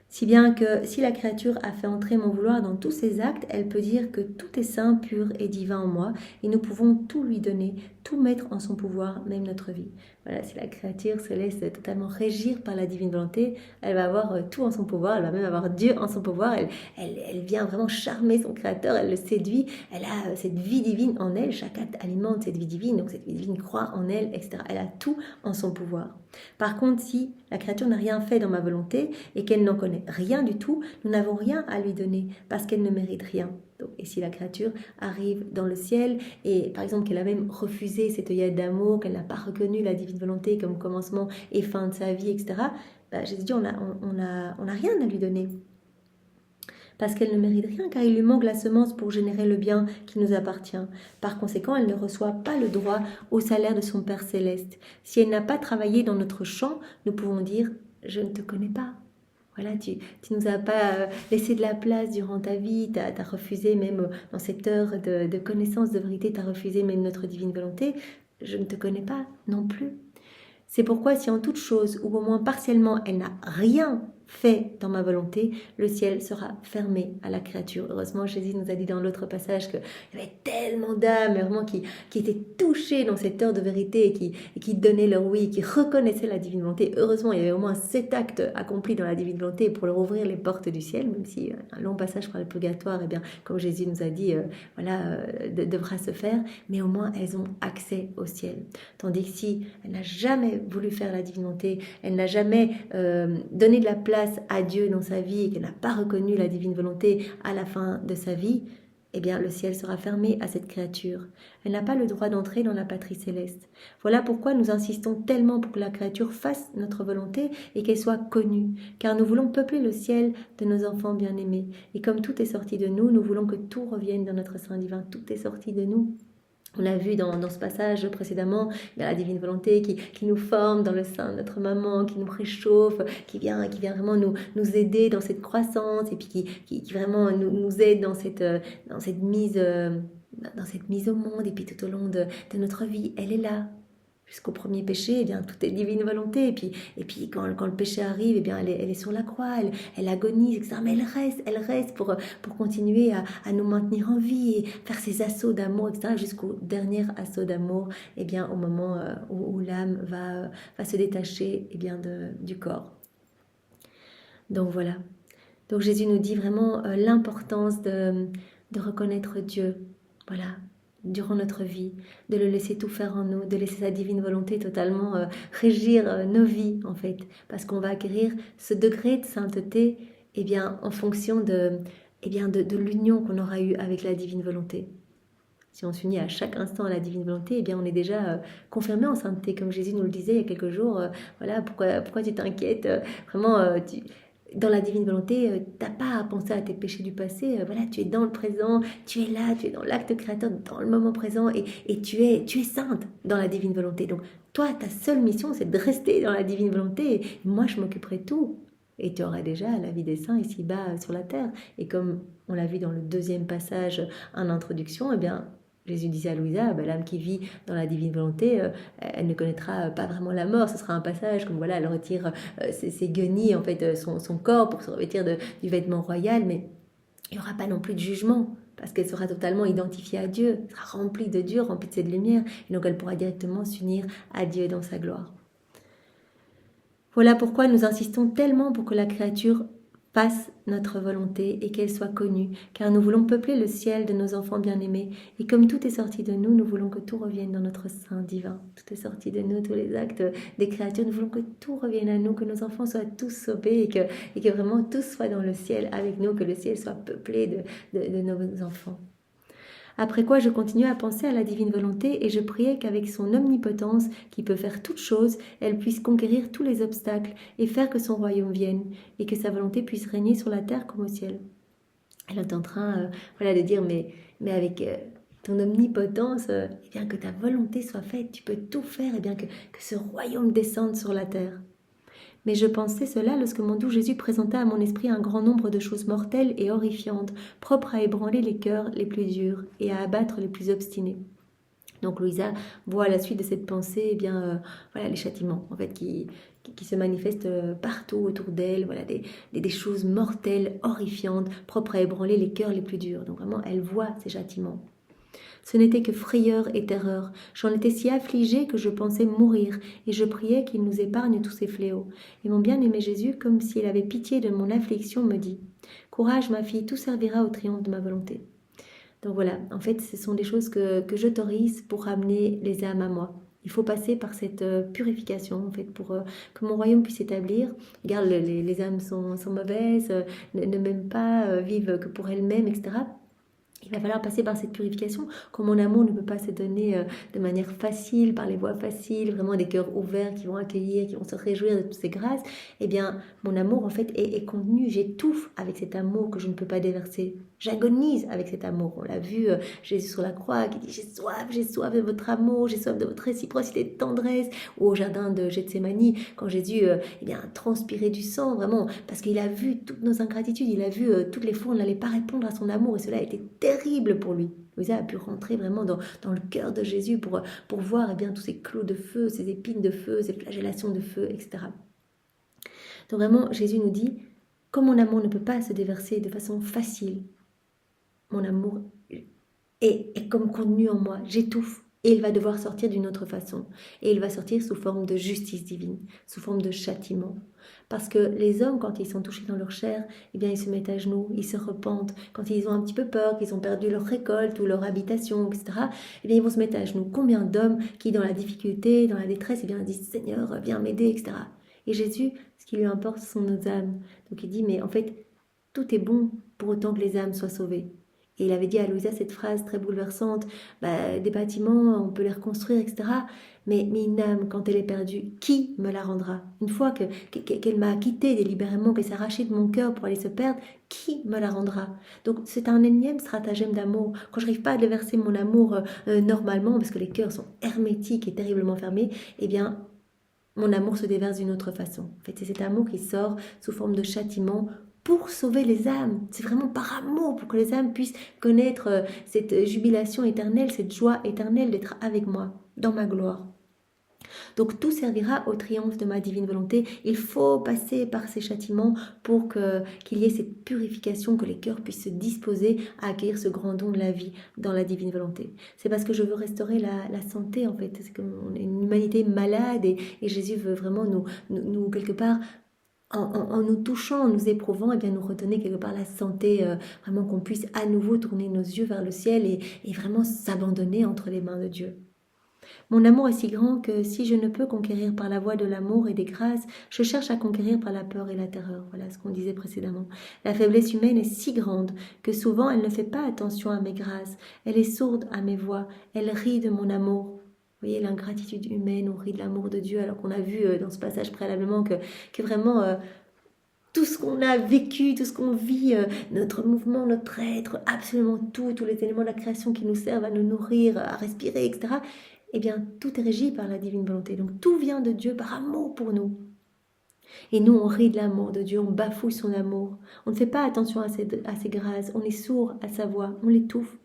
Si bien que si la créature a fait entrer mon vouloir dans tous ses actes, elle peut dire que tout est saint, pur et divin en moi, et nous pouvons tout lui donner, tout mettre en son pouvoir, même notre vie. Voilà, si la créature se laisse totalement régir par la divine volonté, elle va avoir tout en son pouvoir, elle va même avoir Dieu en son pouvoir, elle vient vraiment charmer son créateur, elle le séduit, elle a cette vie divine en elle, chaque acte alimente cette vie divine, donc cette vie divine croit en elle, etc. Elle a tout en son pouvoir. Par contre, si la créature n'a rien fait dans ma volonté et qu'elle n'en connaît rien du tout, nous n'avons rien à lui donner parce qu'elle ne mérite rien. Donc, et si la créature arrive dans le ciel et par exemple qu'elle a même refusé cette œillade d'amour, qu'elle n'a pas reconnu la divine volonté comme commencement et fin de sa vie, etc., Jésus dit on n'a rien à lui donner. Parce qu'elle ne mérite rien, car il lui manque la semence pour générer le bien qui nous appartient. Par conséquent, elle ne reçoit pas le droit au salaire de son Père céleste. Si elle n'a pas travaillé dans notre champ, nous pouvons dire « je ne te connais pas ». Voilà, tu nous as pas laissé de la place durant ta vie, tu as refusé même dans cette heure de connaissance de vérité, tu as refusé même notre divine volonté. Je ne te connais pas non plus. C'est pourquoi si en toute chose, ou au moins partiellement, elle n'a rien fait dans ma volonté, le ciel sera fermé à la créature. Heureusement, Jésus nous a dit dans l'autre passage qu'il y avait tellement d'âmes vraiment qui étaient touchées dans cette heure de vérité et qui donnaient leur oui, qui reconnaissaient la divine volonté. Heureusement, il y avait au moins 7 actes accomplis dans la divine volonté pour leur ouvrir les portes du ciel, même si un long passage par le purgatoire, comme Jésus nous a dit, devra se faire, mais au moins elles ont accès au ciel. Tandis que si elle n'a jamais voulu faire la divine volonté, elle n'a jamais donné de la place à Dieu dans sa vie et qu'elle n'a pas reconnu la divine volonté à la fin de sa vie, le ciel sera fermé à cette créature. Elle n'a pas le droit d'entrer dans la patrie céleste. Voilà pourquoi nous insistons tellement pour que la créature fasse notre volonté et qu'elle soit connue, car nous voulons peupler le ciel de nos enfants bien-aimés. Et comme tout est sorti de nous, nous voulons que tout revienne dans notre sein divin. Tout est sorti de nous. On a vu dans ce passage précédemment, il y a la divine volonté qui nous forme dans le sein de notre maman, qui nous réchauffe, qui vient vraiment nous aider dans cette croissance et puis qui vraiment nous aide dans cette mise au monde et puis tout au long de notre vie. Elle est là. Jusqu'au premier péché, tout est divine volonté. Et puis quand le péché arrive, elle est sur la croix, elle agonise, etc. Mais elle reste pour continuer à nous maintenir en vie et faire ses assauts d'amour, etc. Jusqu'au dernier assaut d'amour, au moment où l'âme va se détacher du corps. Donc voilà. Donc Jésus nous dit vraiment l'importance de reconnaître Dieu. Voilà. Durant notre vie, de le laisser tout faire en nous, de laisser sa divine volonté totalement régir nos vies en fait, parce qu'on va acquérir ce degré de sainteté en fonction de l'union qu'on aura eue avec la divine volonté. Si on s'unit à chaque instant à la divine volonté, on est déjà confirmé en sainteté, comme Jésus nous le disait il y a quelques jours. Pourquoi tu t'inquiètes dans la divine volonté, t'as pas à penser à tes péchés du passé. Tu es dans le présent, tu es là, tu es dans l'acte créateur, dans le moment présent, et tu es sainte dans la divine volonté. Donc toi, ta seule mission, c'est de rester dans la divine volonté. Et moi, je m'occuperai de tout. Et tu auras déjà la vie des saints ici-bas sur la terre. Et comme on l'a vu dans le deuxième passage en introduction, Jésus disait à Louisa, l'âme qui vit dans la divine volonté, elle ne connaîtra pas vraiment la mort. Ce sera un passage comme elle retire ses guenilles, en fait, son corps pour se revêtir du vêtement royal, mais il n'y aura pas non plus de jugement parce qu'elle sera totalement identifiée à Dieu, elle sera remplie de Dieu, remplie de cette lumière, et donc elle pourra directement s'unir à Dieu dans sa gloire. Voilà pourquoi nous insistons tellement pour que la créature fasse notre volonté et qu'elle soit connue, car nous voulons peupler le ciel de nos enfants bien-aimés. Et comme tout est sorti de nous, nous voulons que tout revienne dans notre sein divin. Tout est sorti de nous, tous les actes des créatures, nous voulons que tout revienne à nous, que nos enfants soient tous sauvés et que vraiment tous soient dans le ciel avec nous, que le ciel soit peuplé de nos enfants. Après quoi, je continuais à penser à la divine volonté et je priais qu'avec son omnipotence, qui peut faire toutes choses, elle puisse conquérir tous les obstacles et faire que son royaume vienne et que sa volonté puisse régner sur la terre comme au ciel. Elle est en train de dire, mais avec ton omnipotence, eh bien que ta volonté soit faite, tu peux tout faire, eh bien que ce royaume descende sur la terre. Mais je pensais cela lorsque mon doux Jésus présenta à mon esprit un grand nombre de choses mortelles et horrifiantes, propres à ébranler les cœurs les plus durs et à abattre les plus obstinés. Donc Louisa voit à la suite de cette pensée, eh bien, les châtiments en fait, qui se manifestent partout autour d'elle, des choses mortelles, horrifiantes, propres à ébranler les cœurs les plus durs. Donc vraiment, elle voit ces châtiments. Ce n'était que frayeur et terreur. J'en étais si affligée que je pensais mourir, et je priais qu'il nous épargne tous ces fléaux. Et mon bien-aimé Jésus, comme s'il avait pitié de mon affliction, me dit « Courage, ma fille, tout servira au triomphe de ma volonté. » Donc voilà, en fait, ce sont des choses que j'autorise pour ramener les âmes à moi. Il faut passer par cette purification, en fait, pour que mon royaume puisse s'établir. Regarde, les âmes sont mauvaises, ne m'aiment pas, vivent que pour elles-mêmes, etc. Il va falloir passer par cette purification. Comme mon amour ne peut pas se donner de manière facile, par les voies faciles, vraiment des cœurs ouverts qui vont accueillir, qui vont se réjouir de toutes ces grâces, eh bien, mon amour, en fait, est contenu. J'étouffe avec cet amour que je ne peux pas déverser. J'agonise avec cet amour. On l'a vu, Jésus sur la croix qui dit « J'ai soif de votre amour, j'ai soif de votre réciprocité de tendresse » ou au jardin de Gethsémani, quand Jésus a transpiré du sang, vraiment, parce qu'il a vu toutes nos ingratitudes, il a vu toutes les fois où on n'allait pas répondre à son amour, et cela a été terrible pour lui. Louisa a pu rentrer vraiment dans le cœur de Jésus pour voir tous ces clous de feu, ces épines de feu, ces flagellations de feu, etc. Donc vraiment, Jésus nous dit, comme mon amour ne peut pas se déverser de façon facile, mon amour est comme contenu en moi, j'étouffe. Et il va devoir sortir d'une autre façon. Et il va sortir sous forme de justice divine, sous forme de châtiment. Parce que les hommes, quand ils sont touchés dans leur chair, eh bien, ils se mettent à genoux, ils se repentent. Quand ils ont un petit peu peur, qu'ils ont perdu leur récolte ou leur habitation, etc., eh bien, ils vont se mettre à genoux. Combien d'hommes qui, dans la difficulté, dans la détresse, eh bien, disent « Seigneur, viens m'aider », etc. Et Jésus, ce qui lui importe, ce sont nos âmes. Donc il dit « Mais en fait, tout est bon pour autant que les âmes soient sauvées. » Et il avait dit à Louisa cette phrase très bouleversante, des bâtiments, on peut les reconstruire, etc. Mais une âme, quand elle est perdue, qui me la rendra? Une fois qu'elle m'a quitté délibérément, qu'elle s'est arrachée de mon cœur pour aller se perdre, qui me la rendra? Donc c'est un énième stratagème d'amour. Quand je n'arrive pas à déverser mon amour normalement, parce que les cœurs sont hermétiques et terriblement fermés, eh bien, mon amour se déverse d'une autre façon. En fait, c'est cet amour qui sort sous forme de châtiment pour sauver les âmes. C'est vraiment par amour, pour que les âmes puissent connaître cette jubilation éternelle, cette joie éternelle d'être avec moi, dans ma gloire. Donc tout servira au triomphe de ma divine volonté. Il faut passer par ces châtiments pour qu'il y ait cette purification, que les cœurs puissent se disposer à accueillir ce grand don de la vie dans la divine volonté. C'est parce que je veux restaurer la santé, en fait. C'est qu'on est une humanité malade et Jésus veut vraiment nous quelque part, en nous touchant, en nous éprouvant, et bien nous redonner quelque part la santé, vraiment qu'on puisse à nouveau tourner nos yeux vers le ciel et vraiment s'abandonner entre les mains de Dieu. Mon amour est si grand que si je ne peux conquérir par la voie de l'amour et des grâces, je cherche à conquérir par la peur et la terreur. Voilà ce qu'on disait précédemment. La faiblesse humaine est si grande que souvent elle ne fait pas attention à mes grâces, elle est sourde à mes voix, elle rit de mon amour. Vous voyez, l'ingratitude humaine, on rit de l'amour de Dieu, alors qu'on a vu dans ce passage préalablement que vraiment tout ce qu'on a vécu, tout ce qu'on vit, notre mouvement, notre être, absolument tout, tous les éléments de la création qui nous servent à nous nourrir, à respirer, etc., eh bien, tout est régi par la divine volonté. Donc, tout vient de Dieu par amour pour nous. Et nous, on rit de l'amour de Dieu, on bafouille son amour. On ne fait pas attention à ses grâces, on est sourd à sa voix, on l'étouffe.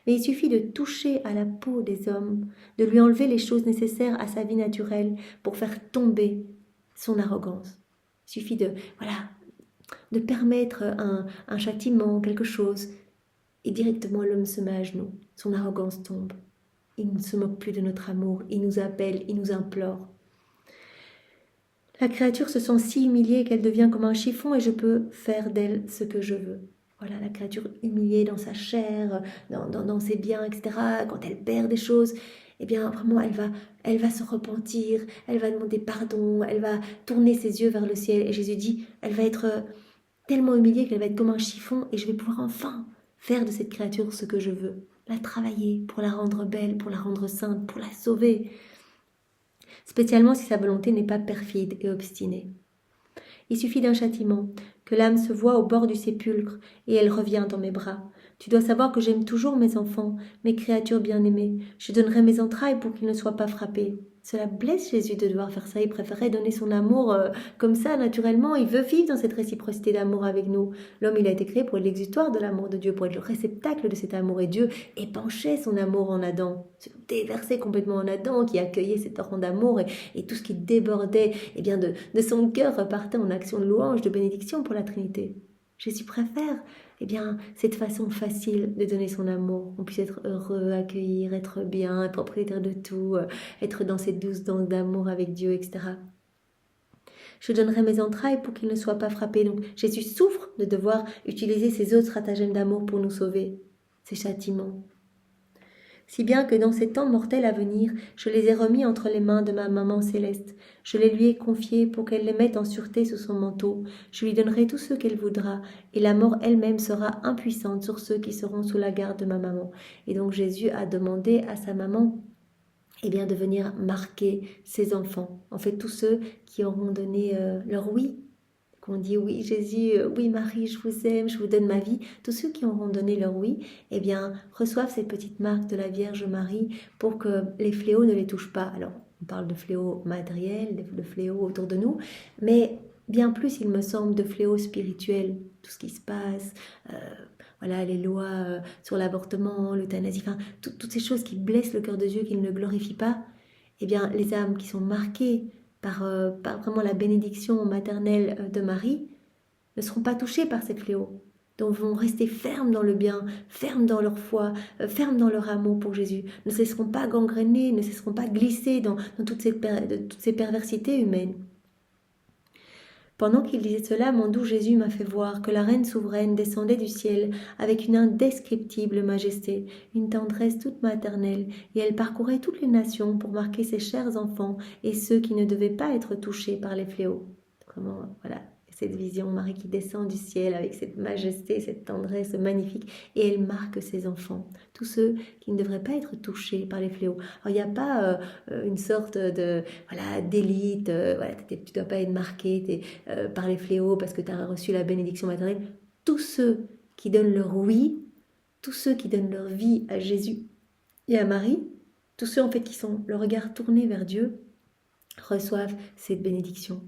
Mais il suffit de toucher à la peau des hommes, de lui enlever les choses nécessaires à sa vie naturelle pour faire tomber son arrogance. Il suffit de permettre un châtiment, quelque chose, et directement l'homme se met à genoux, son arrogance tombe. Il ne se moque plus de notre amour, il nous appelle, il nous implore. La créature se sent si humiliée qu'elle devient comme un chiffon et je peux faire d'elle ce que je veux. Voilà, la créature humiliée dans sa chair, dans ses biens, etc. Quand elle perd des choses, eh bien vraiment elle va se repentir, elle va demander pardon, elle va tourner ses yeux vers le ciel. Et Jésus dit, elle va être tellement humiliée qu'elle va être comme un chiffon et je vais pouvoir enfin faire de cette créature ce que je veux. La travailler pour la rendre belle, pour la rendre sainte, pour la sauver. Spécialement si sa volonté n'est pas perfide et obstinée. Il suffit d'un châtiment, que l'âme se voie au bord du sépulcre, et elle revient dans mes bras. Tu dois savoir que j'aime toujours mes enfants, mes créatures bien-aimées. Je donnerai mes entrailles pour qu'ils ne soient pas frappés. Cela blesse Jésus de devoir faire ça. Il préférait donner son amour comme ça, naturellement. Il veut vivre dans cette réciprocité d'amour avec nous. L'homme, il a été créé pour être l'exutoire de l'amour de Dieu, pour être le réceptacle de cet amour. Et Dieu épanchait son amour en Adam, se déversait complètement en Adam, qui accueillait cet torrent d'amour et tout ce qui débordait de son cœur repartait en action de louange, de bénédiction pour la Trinité. Jésus préfère cette façon facile de donner son amour. On puisse être heureux, accueillir, être bien, être propriétaire de tout, être dans cette douce danse d'amour avec Dieu, etc. Je donnerai mes entrailles pour qu'ils ne soient pas frappés. Donc Jésus souffre de devoir utiliser ces autres stratagèmes d'amour pour nous sauver, ces châtiments. Si bien que dans ces temps mortels à venir, je les ai remis entre les mains de ma maman céleste. Je les lui ai confiés pour qu'elle les mette en sûreté sous son manteau. Je lui donnerai tout ce qu'elle voudra, et la mort elle-même sera impuissante sur ceux qui seront sous la garde de ma maman. Et donc Jésus a demandé à sa maman de venir marquer ses enfants. En fait, tous ceux qui auront donné leur oui, qu'on dit oui Jésus, oui Marie, je vous aime, je vous donne ma vie, tous ceux qui auront donné leur oui, reçoivent cette petite marque de la Vierge Marie pour que les fléaux ne les touchent pas. Alors, on parle de fléaux matériels, de fléaux autour de nous, mais bien plus, il me semble, de fléaux spirituels, tout ce qui se passe, les lois sur l'avortement, l'euthanasie, toutes ces choses qui blessent le cœur de Dieu, qu'il ne glorifie pas, les âmes qui sont marquées par vraiment la bénédiction maternelle de Marie, ne seront pas touchés par ces fléaux. Donc vont rester fermes dans le bien, fermes dans leur foi, fermes dans leur amour pour Jésus, ne cesseront pas gangrénés, ne cesseront pas glissés dans toutes ces perversités humaines. Pendant qu'il disait cela, mon doux Jésus m'a fait voir que la reine souveraine descendait du ciel avec une indescriptible majesté, une tendresse toute maternelle, et elle parcourait toutes les nations pour marquer ses chers enfants et ceux qui ne devaient pas être touchés par les fléaux. Vraiment, voilà, cette vision, Marie qui descend du ciel avec cette majesté, cette tendresse magnifique, et elle marque ses enfants, tous ceux qui ne devraient pas être touchés par les fléaux. Alors il n'y a pas une sorte d'élite, tu ne dois pas être marqué par les fléaux parce que tu as reçu la bénédiction maternelle. Tous ceux qui donnent leur oui, tous ceux qui donnent leur vie à Jésus et à Marie, tous ceux en fait qui sont le regard tourné vers Dieu, reçoivent cette bénédiction.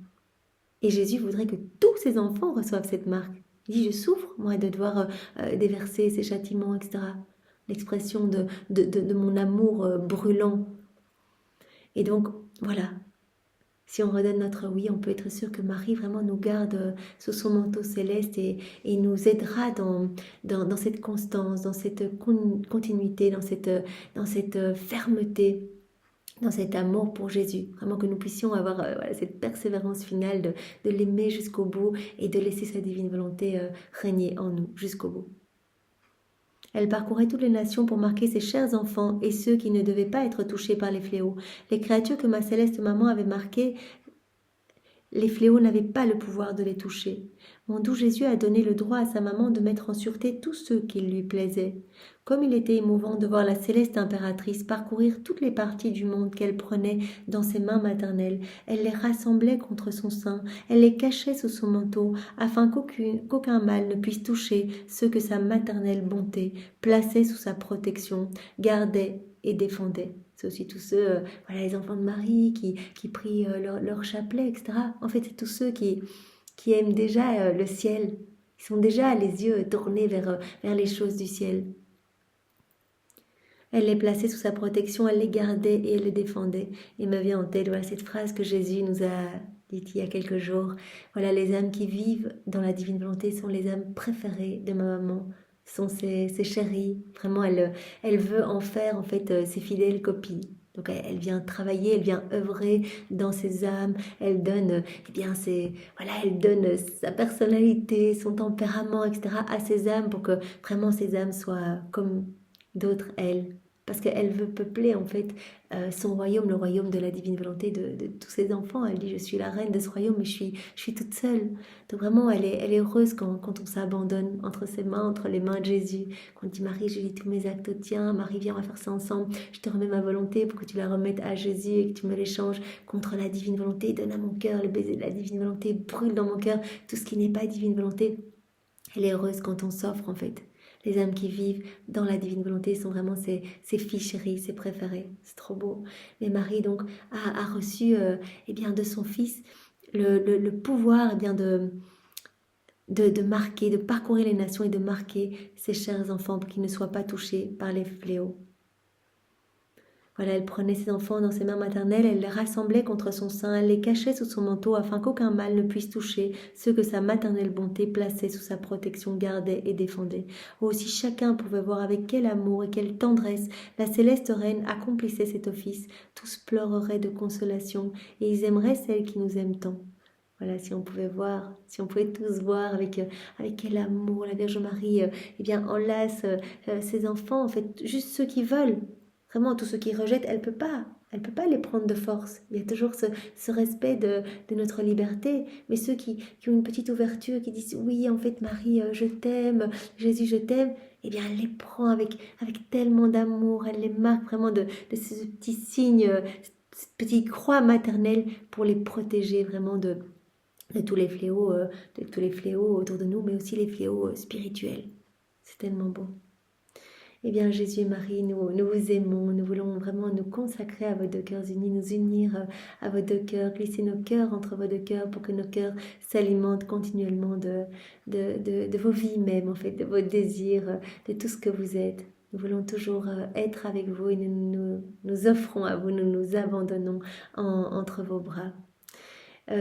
Et Jésus voudrait que tous ses enfants reçoivent cette marque. Il dit, je souffre, moi, de devoir déverser ces châtiments, etc. L'expression de mon amour brûlant. Et donc, voilà. Si on redonne notre oui, on peut être sûr que Marie vraiment nous garde sous son manteau céleste et nous aidera dans cette constance, dans cette continuité, dans cette fermeté, dans cet amour pour Jésus. Vraiment que nous puissions avoir cette persévérance finale de l'aimer jusqu'au bout et de laisser sa divine volonté régner en nous jusqu'au bout. Elle parcourait toutes les nations pour marquer ses chers enfants et ceux qui ne devaient pas être touchés par les fléaux. Les créatures que ma céleste maman avait marquées, les fléaux n'avaient pas le pouvoir de les toucher. Mon doux Jésus a donné le droit à sa maman de mettre en sûreté tous ceux qui lui plaisaient. Comme il était émouvant de voir la céleste impératrice parcourir toutes les parties du monde qu'elle prenait dans ses mains maternelles, elle les rassemblait contre son sein, elle les cachait sous son manteau, afin qu'aucun mal ne puisse toucher ceux que sa maternelle bonté plaçait sous sa protection, gardait et défendait. C'est aussi tous ceux, les enfants de Marie qui prient leur chapelet, etc. En fait, c'est tous ceux qui aiment déjà le ciel. Ils sont déjà les yeux tournés vers les choses du ciel. Elle les plaçait sous sa protection, elle les gardait et elle les défendait. Et me vient en tête cette phrase que Jésus nous a dite il y a quelques jours. Voilà, les âmes qui vivent dans la divine volonté sont les âmes préférées de ma maman. Sont ses chéries. Vraiment, elle veut en faire en fait ses fidèles copies. Donc elle vient travailler, elle vient œuvrer dans ses âmes, elle donne, eh bien, elle donne sa personnalité, son tempérament, etc. à ses âmes pour que vraiment ces âmes soient comme d'autres, elle. Parce qu'elle veut peupler en fait son royaume, le royaume de la divine volonté de tous ses enfants. Elle dit, je suis la reine de ce royaume, mais je suis toute seule. Donc vraiment, elle est heureuse quand on s'abandonne entre ses mains, entre les mains de Jésus. Quand on dit, Marie, je lis tous mes actes au tien, Marie, viens, on va faire ça ensemble. Je te remets ma volonté pour que tu la remettes à Jésus et que tu me l'échanges contre la divine volonté. Donne à mon cœur le baiser de la divine volonté, brûle dans mon cœur tout ce qui n'est pas divine volonté. Elle est heureuse quand on s'offre en fait. Les âmes qui vivent dans la divine volonté sont vraiment ses filles chéries, ses préférées. C'est trop beau. Mais Marie donc a reçu eh bien, de son fils le pouvoir eh bien, de marquer, de parcourir les nations et de marquer ses chers enfants pour qu'ils ne soient pas touchés par les fléaux. Voilà, elle prenait ses enfants dans ses mains maternelles, elle les rassemblait contre son sein, elle les cachait sous son manteau afin qu'aucun mal ne puisse toucher ceux que sa maternelle bonté plaçait sous sa protection, gardait et défendait. Aussi chacun pouvait voir avec quel amour et quelle tendresse la céleste reine accomplissait cet office. Tous pleureraient de consolation et ils aimeraient celle qui nous aime tant. Voilà, si on pouvait voir, si on pouvait tous voir avec quel amour la Vierge Marie eh bien, enlace ses enfants, en fait, juste ceux qui veulent. Vraiment, tous ceux qui rejettent, elle peut pas. Elle peut pas les prendre de force. Il y a toujours ce respect de notre liberté. Mais ceux qui ont une petite ouverture, qui disent oui, en fait, Marie, je t'aime, Jésus, je t'aime, eh bien, elle les prend avec tellement d'amour. Elle les marque vraiment de ces petits signes, cette petite croix maternelle pour les protéger vraiment de tous les fléaux, autour de nous, mais aussi les fléaux spirituels. C'est tellement beau. Eh bien, Jésus et Marie, nous vous aimons, nous voulons vraiment nous consacrer à vos deux cœurs unis, nous unir à vos deux cœurs, glisser nos cœurs entre vos deux cœurs pour que nos cœurs s'alimentent continuellement de vos vies même, en fait, de vos désirs, de tout ce que vous êtes. Nous voulons toujours être avec vous et nous offrons à vous, nous nous abandonnons entre vos bras.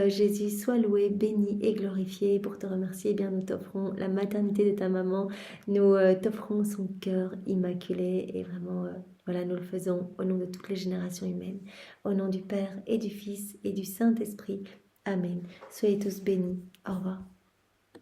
Jésus, sois loué, béni et glorifié. Pour te remercier, eh bien, nous t'offrons la maternité de ta maman. Nous t'offrons son cœur immaculé. Et vraiment, voilà, nous le faisons au nom de toutes les générations humaines. Au nom du Père et du Fils et du Saint-Esprit. Amen. Soyez tous bénis. Au revoir.